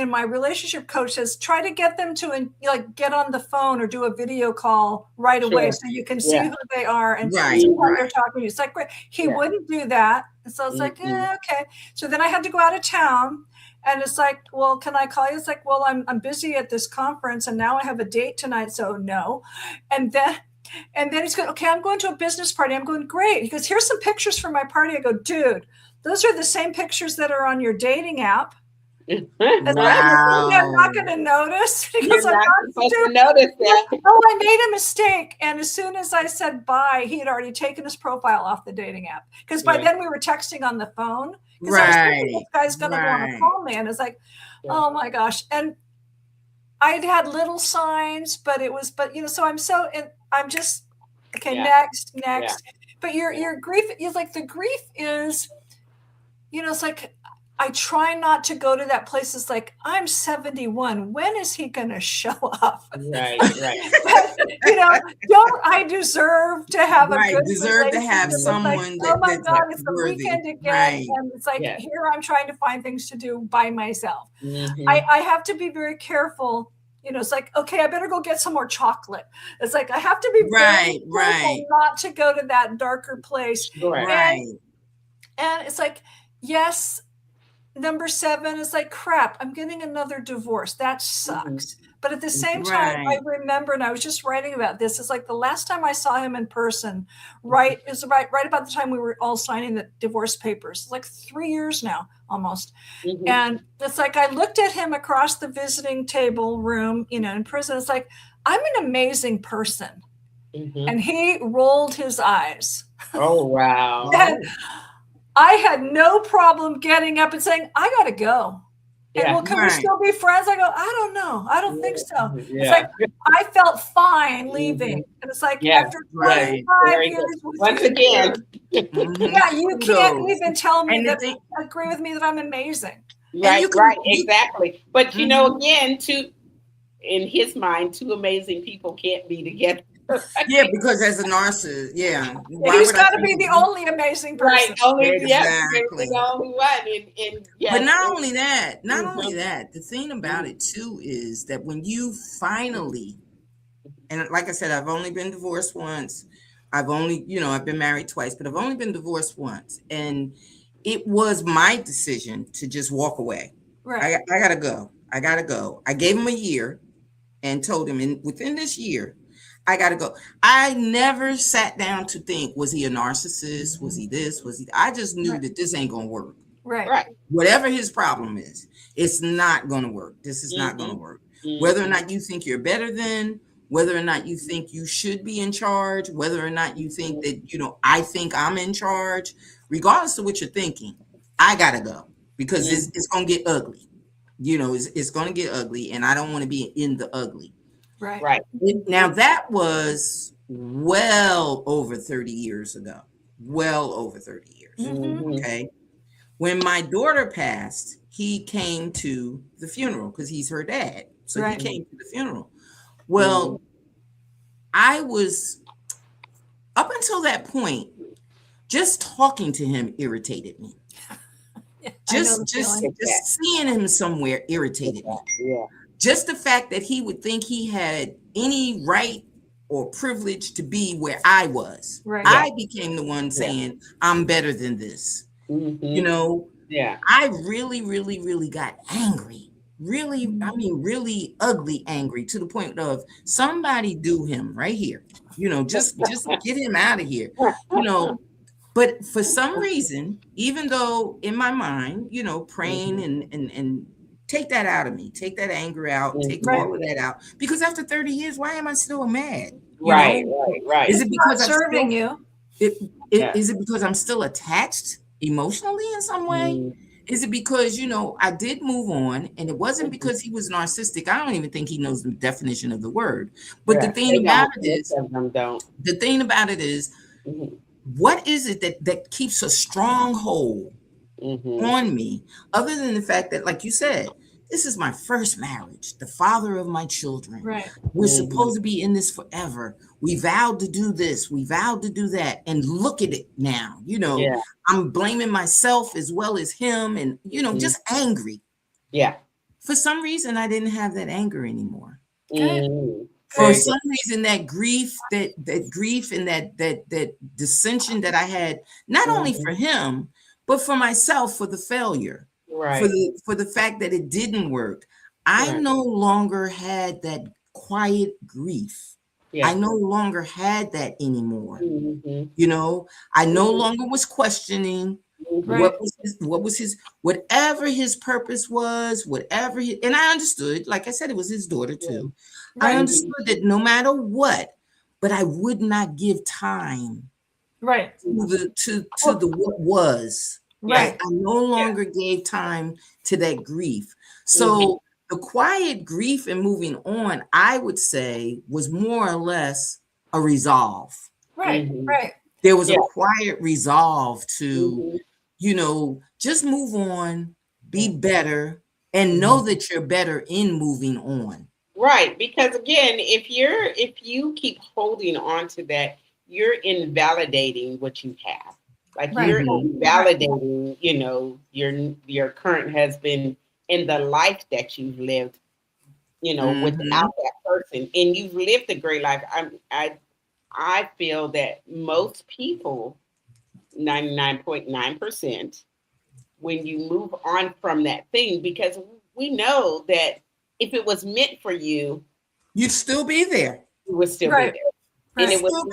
my relationship coach says try to get them to get on the phone or do a video call right away so you can see who they are and see what they're talking to. It's like great. He wouldn't do that, and so I was like, okay. So then I had to go out of town. And it's like, well, can I call you? It's like, well, I'm busy at this conference and now I have a date tonight. So no. And then he's going, okay, I'm going to a business party. I'm going, great. He goes, here's some pictures from my party. I go, dude, those are the same pictures that are on your dating app. And I'm not going to notice because I'm not supposed to notice that. Oh, I made a mistake. And as soon as I said bye, he had already taken his profile off the dating app. Because by then we were texting on the phone. Because I was thinking, this guy's going to want to call me. And it's like, oh my gosh. And I'd had little signs, but I'm just, okay, next. Yeah. But your grief is like, the grief is, it's like, I try not to go to that place. It's like, I'm 71. When is he going to show up? Right. Don't I deserve to have to have someone oh my God, it's the weekend again. And it's like, here I'm trying to find things to do by myself. I have to be very careful. It's like, okay, I better go get some more chocolate. It's like, I have to be very careful not to go to that darker place. Right. And it's like, yes, number 7 is like, crap, I'm getting another divorce. That sucks. But at the same time, I remember, and I was just writing about this, it's like the last time I saw him in person, right about the time we were all signing the divorce papers. It's like 3 years now, almost. And it's like, I looked at him across the visiting table room, in prison. It's like, I'm an amazing person. And he rolled his eyes. Oh, wow. I had no problem getting up and saying, I got to go. And well, can we Right. still be friends? I go, I don't know. I don't think so. It's Yeah. like I felt fine leaving. And it's like Yeah. after Right. 25 Very years good. with Once you again. here, Mhm. yeah, you can't Kudos. even tell me And the that thing, agree with me that I'm amazing. and you can, Exactly. But you know, mhm. again, in his mind, two amazing people can't be together. Yeah, because as a narcissist, yeah. Yeah, Why he's would I got to think be the only amazing Right. person. Only, yeah, you're exactly? the only one. And But yes. not only that, Mhm. the thing about it too is that when you finally, and like I said, I've only been divorced once. I've only, I've been married twice, but I've only been divorced once. And it was my decision to just walk away. Right. I gotta go. I gotta go. I gave him a year and told him within this year, I gotta go. I never sat down to think, was he a narcissist? Was he this? Was he? I just knew Right. that this ain't gonna work. Right. Right. Whatever his problem is, it's not gonna work. This is not gonna work. Whether or not you think you're better than, whether or not you think you should be in charge, whether or not you think that, I think I'm in charge, regardless of what you're thinking, I gotta go because it's gonna get ugly. It's going to get ugly, and I don't want to be in the ugly. Right. Right. Now, that was well over 30 years ago. Well over 30 years. Mhm. Okay. When my daughter passed, he came to the funeral because he's her dad. So Right. he came to the funeral. Well, I was, up until that point, just talking to him irritated me. Just seeing him somewhere irritated me. Yeah. Just the fact that he would think he had any right or privilege to be where I was. Right. I became the one saying, I'm better than this. Yeah. I really, really, really got angry. Really, I mean, really ugly angry to the point of somebody do him right here. Just get him out of here. But for some reason, even though in my mind, praying and take that out of me, take that anger out, take all of that out. Because after 30 years, why am I still mad? Right. Is it because I'm serving you? Is it because I'm still attached emotionally in some way? Is it because, I did move on and it wasn't because he was narcissistic? I don't even think he knows the definition of the word. But the thing about it is, what is it that keeps a stronghold on me, other than the fact that, like you said, this is my first marriage, the father of my children. Right. We're supposed to be in this forever. We vowed to do this. We vowed to do that. And look at it now. I'm blaming myself as well as him and, just angry. Yeah. For some reason, I didn't have that anger anymore. Good. For some reason, that grief and that dissension that I had, not only for him, but for myself, for the failure, for the fact that it didn't work. I no longer had that quiet grief. Yeah. I no longer had that anymore. I no longer was questioning what was his, whatever his purpose was, and I understood, like I said, it was his daughter too. I understood that no matter what, but I would not give time to the what was. Right. I no longer gave time to that grief. So the quiet grief and moving on, I would say, was more or less a resolve. Right. Right. There was a quiet resolve to, just move on, be better, and know that you're better in moving on. Right. Because again, if you keep holding on to that, you're invalidating what you have. Like you're invalidating, your current husband and the life that you've lived, without that person. And you've lived a great life. I feel that most people, 99.9%, when you move on from that thing, because we know that if it was meant for you, you'd still be there. You would still be there. And it was a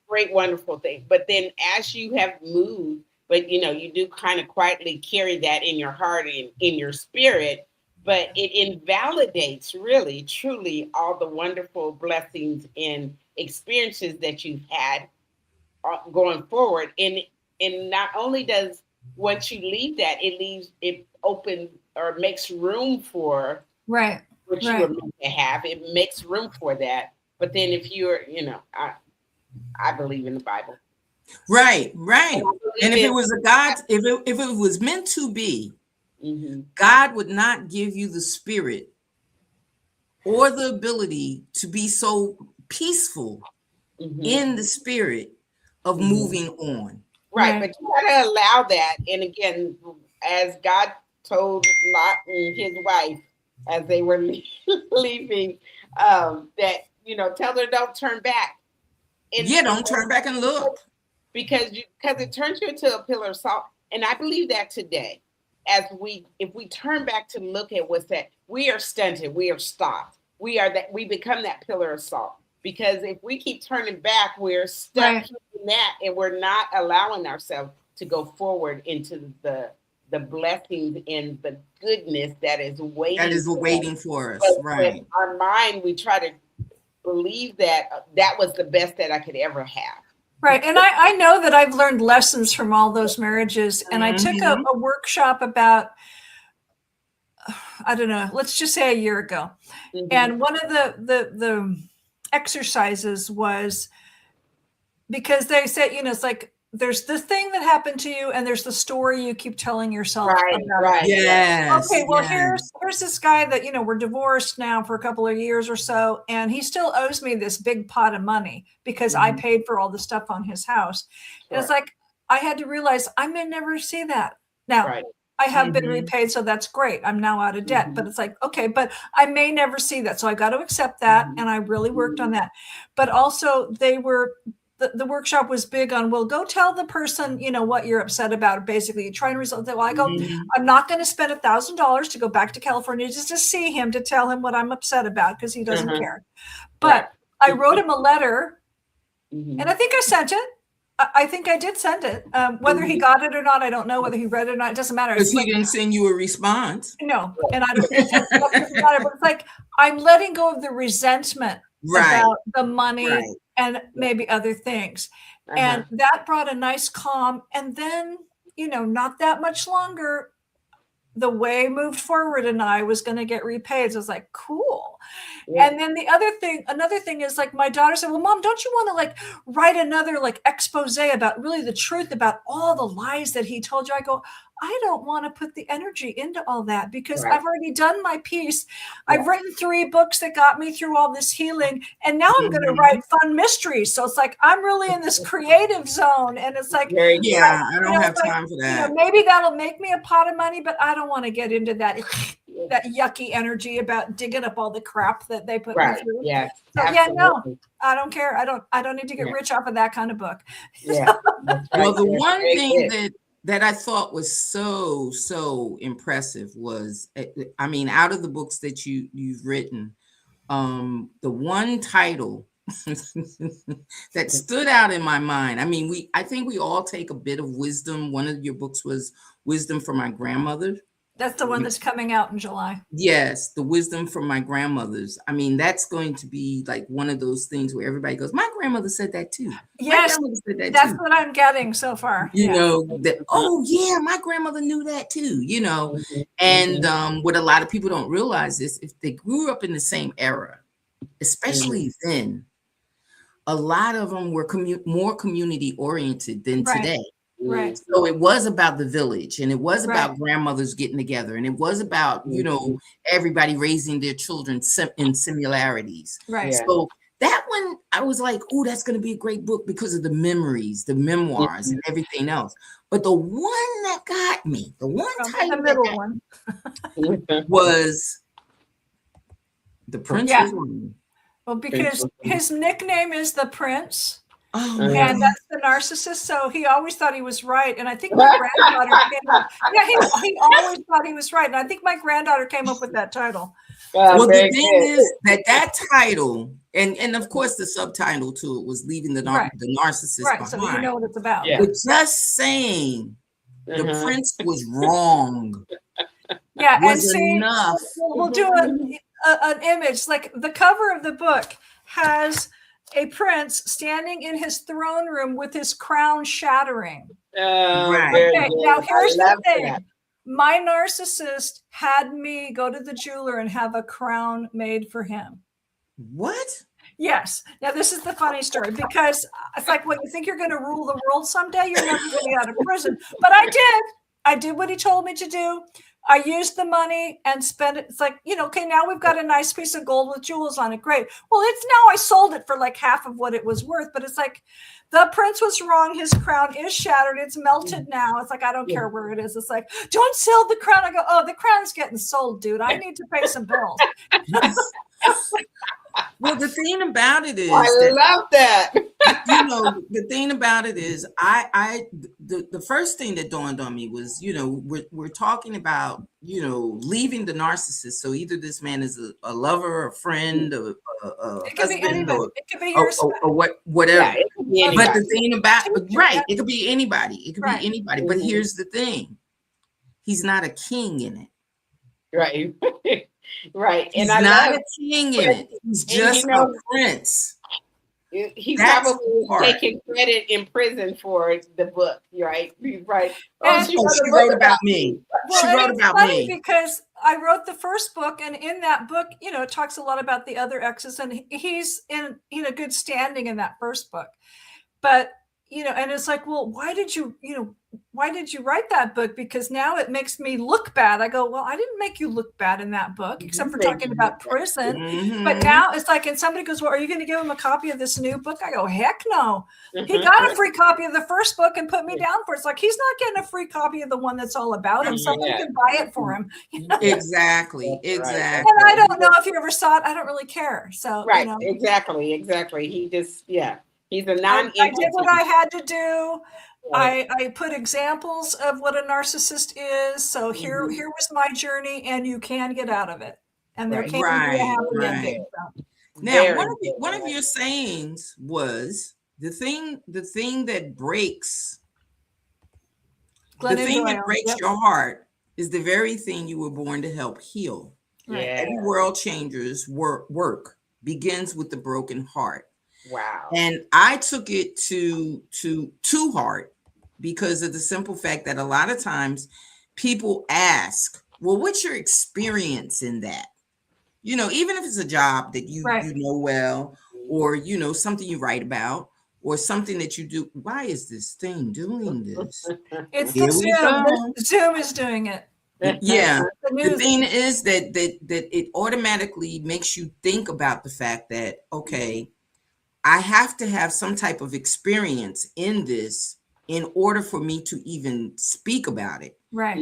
great, wonderful thing. But then as you have moved, but you do kind of quietly carry that in your heart and in your spirit, but it invalidates really, truly all the wonderful blessings and experiences that you've had going forward. And not only does once you leave that, it open or makes room for Right. what you were meant to have. It makes room for that. But then if you're, I believe in the Bible. Right. And if it was a God, if it was meant to be, God would not give you the spirit or the ability to be so peaceful in the spirit of moving on. Right. But you gotta allow that. And again, as God told Lot and his wife as they were leaving, that, tell her don't turn back. And, don't turn back and look. Because it turns you into a pillar of salt. And I believe that today, if we turn back to look at what's that, we are stunted, we are stopped. We become that pillar of salt. Because if we keep turning back, we're stuck in that, and we're not allowing ourselves to go forward into the blessings and the goodness that is waiting for us. But right. With our mind, we try to believe that was the best that I could ever have. Right. And I know that I've learned lessons from all those marriages. And I took a workshop about, I don't know, let's just say a year ago. And one of the exercises was, because they said, it's like, there's the thing that happened to you, and there's the story you keep telling yourself. Right. Yes. Okay. Well, here's this guy that, we're divorced now for a couple of years or so, and he still owes me this big pot of money because I paid for all the stuff on his house. And it's like, I had to realize I may never see that. Now, I have been repaid, so that's great. I'm now out of debt. But it's like, okay, but I may never see that. So I got to accept that. And I really worked on that. But also the workshop was big on, well, go tell the person, what you're upset about. Basically, you try and resolve that. Well, I go, I'm not going to spend $1,000 to go back to California just to see him, to tell him what I'm upset about, because he doesn't care. But I wrote him a letter, and I think I sent it. I think I did send it. Whether he got it or not, I don't know. Whether he read it or not, it doesn't matter. Because he didn't send you a response. No, and I don't. It doesn't matter. But it's like, I'm letting go of the resentment about the money and maybe other things. And that brought a nice calm. And then, not that much longer, the way moved forward and I was going to get repaid. So I was like, cool. Yeah. And then another thing is, like, my daughter said, well, Mom, don't you want to like write another like expose about really the truth about all the lies that he told you? I go, I don't want to put the energy into all that, because I've already done my piece. I've written 3 books that got me through all this healing. And now I'm going to write fun mysteries. So it's like, I'm really in this creative zone. And it's like, I don't have time for that. Maybe that'll make me a pot of money, but I don't want to get into that yucky energy about digging up all the crap that they put me through. Yeah. So no, I don't care. I don't need to get rich off of that kind of book. Yeah. Well, the one thing that I thought was so impressive was, I mean, out of the books that you've written, the one title that stood out in my mind. I mean, I think we all take a bit of wisdom. One of your books was Wisdom from My Grandmother. That's the one that's coming out in July. Yes, the Wisdom from My Grandmothers. I mean, that's going to be like one of those things where everybody goes, my grandmother said that too. Yes, that's what I'm getting so far. You know, that, oh yeah, my grandmother knew that too, And what a lot of people don't realize is, if they grew up in the same era, especially then, a lot of them were more community oriented than today. Right. So it was about the village, and it was about grandmothers getting together, and it was about, everybody raising their children in similarities. Right. So that one, I was like, oh, that's going to be a great book because of the memories, the memoirs, and everything else. But the one that got me, the one title, the middle one, was The Prince Was Wrong. Well, because his nickname is the Prince. Oh, and that's the narcissist. So he always thought he was right. And I think my granddaughter came up. Yeah, he always thought he was right. And I think my granddaughter came up with that title. Well, the thing is that title, and of course the subtitle to it was Leaving the Narcissist Behind. So you know what it's about. But just saying the Prince was wrong. Yeah, was enough. We'll do an image. Like, the cover of the book has a prince standing in his throne room with his crown shattering. Right. Very Okay, good. now here's the thing. That. My narcissist had me go to the jeweler and have a crown made for him. What? Yes. Now this is the funny story, because it's like when you think you're going to rule the world someday, you're never going to get out of prison. But I did. I did what he told me to do. I used the money and spent it. It's like, okay, now we've got a nice piece of gold with jewels on it. Great. Well, it's now I sold it for like half of what it was worth. But it's like, the prince was wrong. His crown is shattered. It's melted now. It's like, I don't care where it is. It's like, don't sell the crown. I go, oh, the crown's getting sold, dude. I need to pay some bills. Well, the thing about it is, I love that. The thing about it is, the first thing that dawned on me was, we're talking about, leaving the narcissist. So either this man is a lover, a friend, a husband, or whatever. Yeah, it could be anybody. But the thing about it could be anybody. It could be anybody. But here's the thing: he's not a king in it. Right. Right. He's not a king in it. He's just a prince. He's probably taking credit in prison for the book, right? Right. She wrote about me. She wrote about me. Because I wrote the first book, and in that book, it talks a lot about the other exes, and he's in good standing in that first book. But and it's like, well, why did you write that book? Because now it makes me look bad. I go, well, I didn't make you look bad in that book, except for talking about prison. Mm-hmm. But now it's like, and somebody goes, well, are you going to give him a copy of this new book? I go, heck no. He got a free copy of the first book and put me down for it. It's like, he's not getting a free copy of the one that's all about him. Somebody can buy it for him. Exactly. And I don't know if you ever saw it. I don't really care. So right. Exactly. He just, he's a non-entity. I did what I had to do. I put examples of what a narcissist is. So here was my journey, and you can get out of it. And there can be a happy ending. Now, one of your sayings was the thing that breaks your heart is the very thing you were born to help heal. Yeah. Every world changer's work begins with the broken heart. Wow. And I took it to heart because of the simple fact that a lot of times people ask, well, what's your experience in that? Even if it's a job that you know well, or, something you write about, or something that you do. Why is this thing doing this? It's the Zoom. Zoom is doing it. Yeah. The thing is that it automatically makes you think about the fact that, okay, I have to have some type of experience in this in order for me to even speak about it. Right.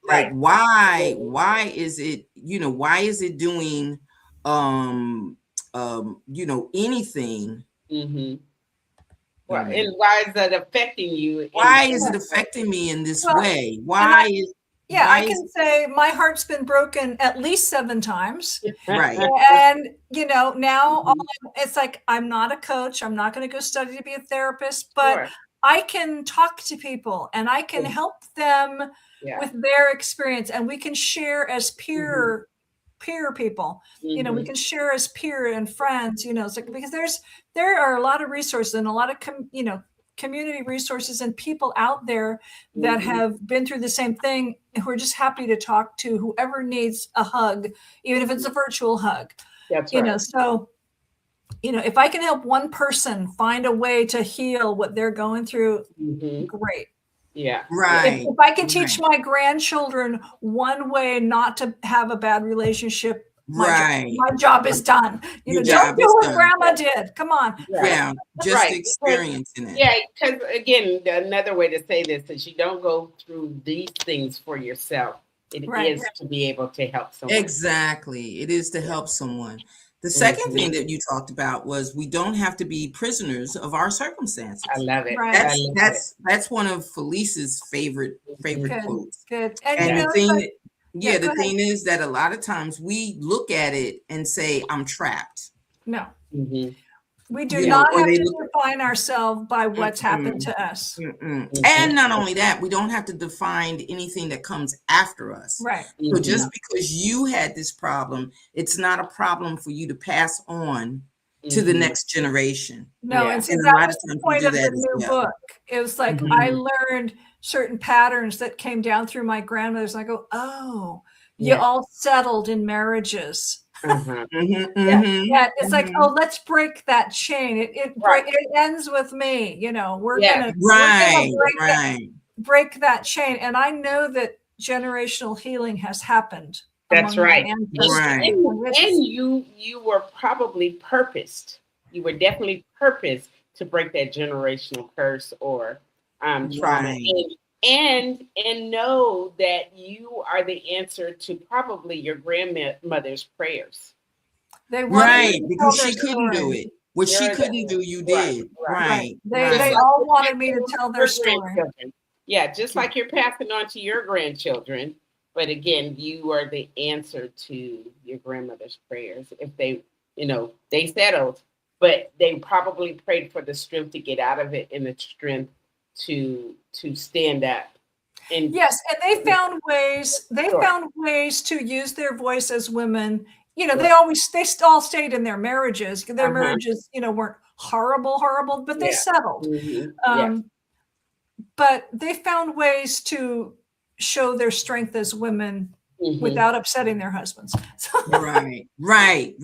Like why is it doing anything? Mm-hmm. Well, and why is that affecting you? Why is it affecting me in this way? I can say my heart's been broken at least 7 times. Right. And, now it's like, I'm not a coach. I'm not going to go study to be a therapist, but I can talk to people and I can help them with their experience, and we can share as peer people. We can share as peer and friends, it's like, because there are a lot of resources and a lot of community resources and people out there that have been through the same thing, who are just happy to talk to whoever needs a hug, even if it's a virtual hug. That's right. So if I can help one person find a way to heal what they're going through, great. Yeah. Right. If I can teach my grandchildren one way not to have a bad relationship, my job is done. Don't do what grandma did. Come on. Yeah. Just experiencing it. Yeah. Because again, another way to say this is you don't go through these things for yourself. It is to be able to help someone. Exactly. It is to help someone. The second thing that you talked about was we don't have to be prisoners of our circumstances. I love it. Right. That's one of Felice's favorite quotes. Good. And the thing is that a lot of times we look at it and say, I'm trapped. No. We do not have to define ourselves by what's happened to us. And not only that, we don't have to define anything that comes after us. Right. So just because you had this problem, it's not a problem for you to pass on to the next generation. No, and so And a that lot was of the times we point do of that the as new well. book. It was like I learned certain patterns that came down through my grandmothers. And I go, oh, you all settled in marriages. It's like, oh, let's break that chain. It ends with me. You know, we're gonna break that chain. And I know that generational healing has happened. That's right. Right. And you were probably purposed. You were definitely purposed to break that generational curse or trauma. And know that you are the answer to probably your grandmother's prayers. They because she couldn't do it. What she couldn't do, you did. Right. They all wanted me to tell their story. Yeah, just like you're passing on to your grandchildren. But again, you are the answer to your grandmother's prayers. If they, they settled, but they probably prayed for the strength to get out of it and the strength to stand up. And yes, and they found ways. They found ways to use their voice as women. They all stayed in their marriages. Their marriages, weren't horrible, but they settled. But they found ways to show their strength as women without upsetting their husbands. Right.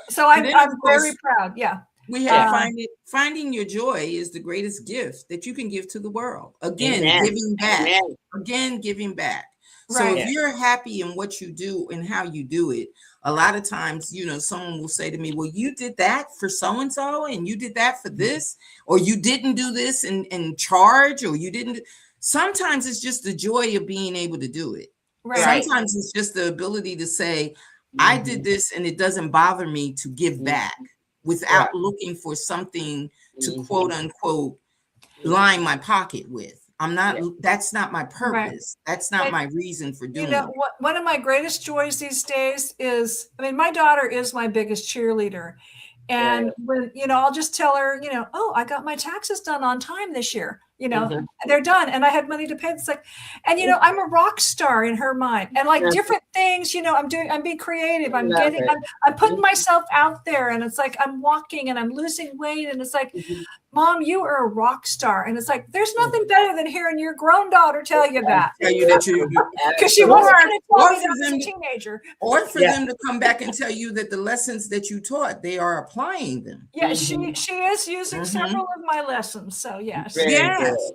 So I'm very proud. Yeah. We have finding your joy is the greatest gift that you can give to the world. Again, giving back. Again, giving back. So if you're happy in what you do and how you do it, a lot of times, someone will say to me, well, you did that for so-and-so and you did that for this, or you didn't do this and charge, or you didn't. Sometimes it's just the joy of being able to do it. Right. Sometimes it's just the ability to say, I did this and it doesn't bother me to give back without looking for something to quote unquote line my pocket with. That's not my purpose. That's not my reason for doing it. One of my greatest joys these days is, my daughter is my biggest cheerleader. And when, I'll just tell her, oh, I got my taxes done on time this year. They're done, and I had money to pay. It's like, and I'm a rock star in her mind, and like different things. I'm being creative. I'm putting myself out there, and it's like I'm walking and I'm losing weight, and it's like, Mom, you are a rock star, and it's like there's nothing better than hearing your grown daughter tell you that. Because she wasn't going to tell me that as a teenager, or for them to come back and tell you that the lessons that you taught, they are applying them. Yeah, she is using several of my lessons. So yes.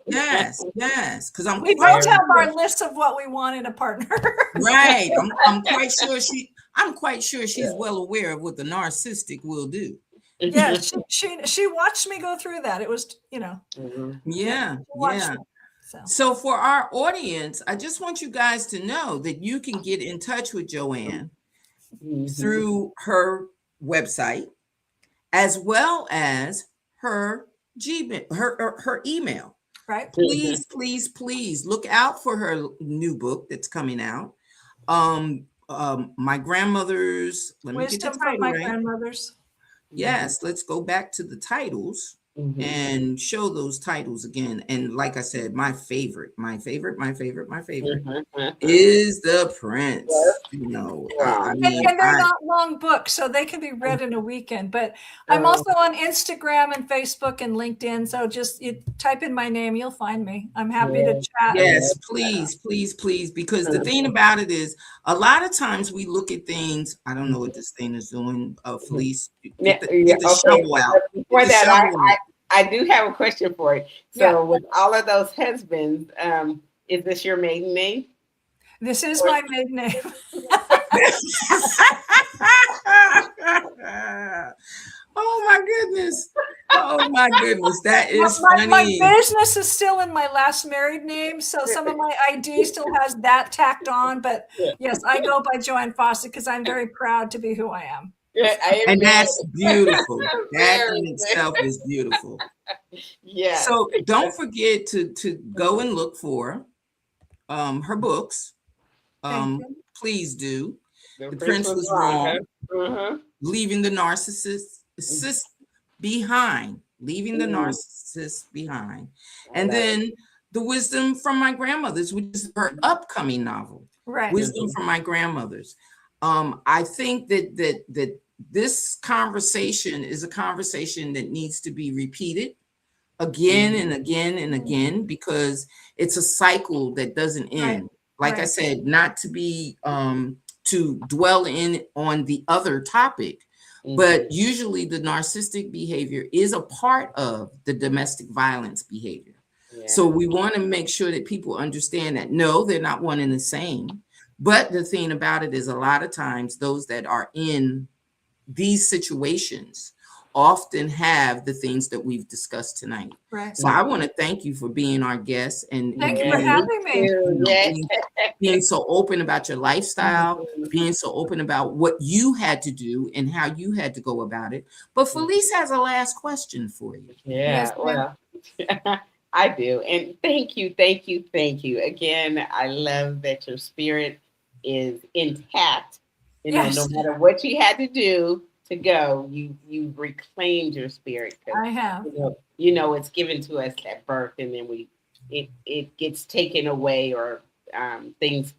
Yes. Because we both have our lists of what we want in a partner. Right. I'm quite sure she's well aware of what the narcissistic will do. Yeah, she watched me go through that. It was, So for our audience, I just want you guys to know that you can get in touch with Jo Ann through her website, as well as her Gmail, her email. Right. Please look out for her new book that's coming out. My grandmother's. Let me get the title my grandmothers. Yes, let's go back to the titles and show those titles again. And like I said, my favorite is The Prince. And they're not long books, so they can be read in a weekend. But I'm also on Instagram and Facebook and LinkedIn. So just you type in my name, you'll find me. I'm happy to chat. Yes, please. Because the thing about it is, a lot of times we look at things. I don't know what this thing is doing. Felice, get the shovel out. Before that, I do have a question for you. So with all of those husbands, is this your maiden name? This is my maiden name. Oh my goodness. That is funny. My business is still in my last married name, so some of my ID still has that tacked on. But yes, I go by Jo Ann Fawcett because I'm very proud to be who I am. And that's beautiful. That in itself is beautiful. Yeah. So don't forget to go and look for her books. Please do. The Prince Was Wrong. Leaving the narcissist behind. Leaving the narcissist behind. And then The Wisdom from My Grandmothers, which is her upcoming novel. Right. Wisdom from My Grandmothers. I think that this conversation is a conversation that needs to be repeated again and again and again, because it's a cycle that doesn't end. Like I said, not to be to dwell in on the other topic, but usually the narcissistic behavior is a part of the domestic violence behavior. So we want to make sure that people understand that no, they're not one and the same. But the thing about it is, a lot of times those that are in these situations often have the things that we've discussed tonight. Right. So I want to thank you for being our guest, and thank you for having me. Being so open about your lifestyle, being so open about what you had to do and how you had to go about it. But Felice has a last question for you. Yes, well, I do. And thank you. Again, I love that your spirit is intact. You know, no matter what you had to do to go, you reclaimed your spirit. I have. You know, it's given to us at birth, and then it gets taken away, or things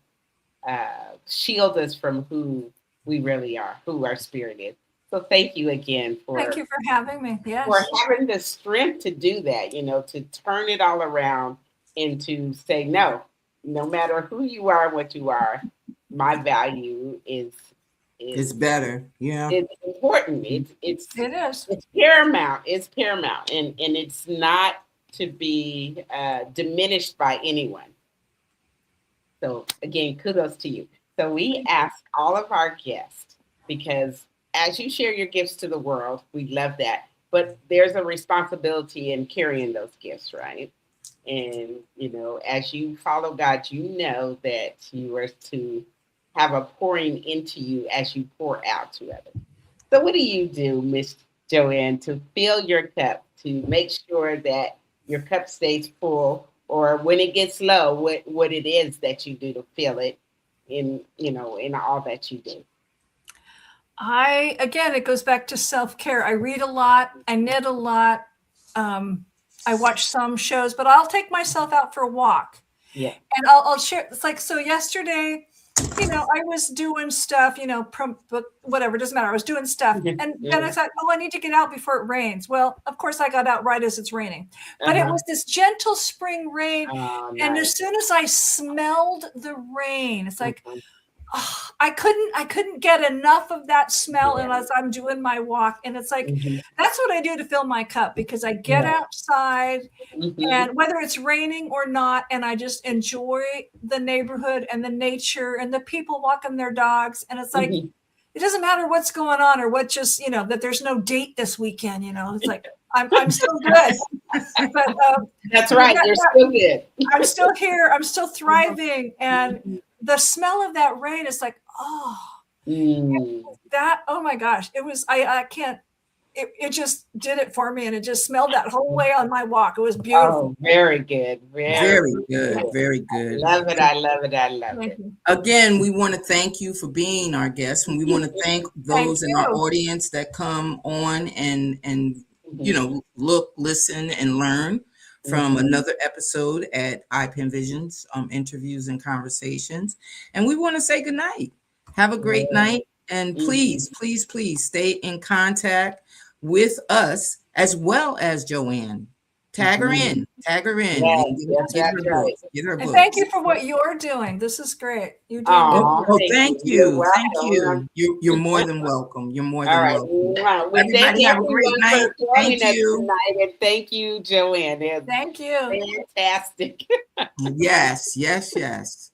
shield us from who we really are, who our spirit is. So thank you again thank you for having me. Yes. For having the strength to do that, you know, to turn it all around and to say, no matter who you are and what you are, my value is better. Yeah. It's important. It is. It's paramount. It's paramount. And it's not to be diminished by anyone. So again, kudos to you. So we ask all of our guests, because as you share your gifts to the world, we love that. But there's a responsibility in carrying those gifts, right? And, you know, as you follow God, you know that you are to have a pouring into you as you pour out to others. So what do you do, Miss Jo Ann, to fill your cup, to make sure that your cup stays full, or when it gets low, what it is that you do to fill it in, you know, in all that you do? Again, it goes back to self-care. I read a lot, I knit a lot. I watch some shows, but I'll take myself out for a walk. Yeah. And I'll share. It's like, so yesterday, you know, I was doing stuff, you know, whatever, doesn't matter. I was doing stuff. And then I thought, oh, I need to get out before it rains. Well, of course I got out right as it's raining, but it was this gentle spring rain. And as soon as I smelled the rain, it's like, oh, I couldn't get enough of that smell unless I'm doing my walk. And it's like, that's what I do to fill my cup, because I get outside and whether it's raining or not, and I just enjoy the neighborhood and the nature and the people walking their dogs. And it's like, it doesn't matter what's going on, or what, just, you know, that there's no date this weekend, you know, it's like, I'm still good. But, that's right. You're still good. I'm still here. I'm still thriving. And the smell of that rain is like, oh, that, oh my gosh, it was, I can't, it just did it for me. And it just smelled that whole way on my walk. It was beautiful. Oh, very good. Very good. Very good. I love it. I love it. I love it. Again, we want to thank you for being our guest, and we want to thank those in our audience that come on and you know, look, listen, and learn from another episode at iPen Visions, interviews and conversations. And we want to say good night. Have a great night. And please, please, please stay in contact with us, as well as Jo Ann. Tag her in. Tag her in. Get her and thank you for what you're doing. This is great. You're doing thank you. Thank you. You're more than welcome. You're more than welcome. Well, everybody have a great night. Thank you. Tonight, and thank you, Jo Ann. Thank you. Fantastic. Yes.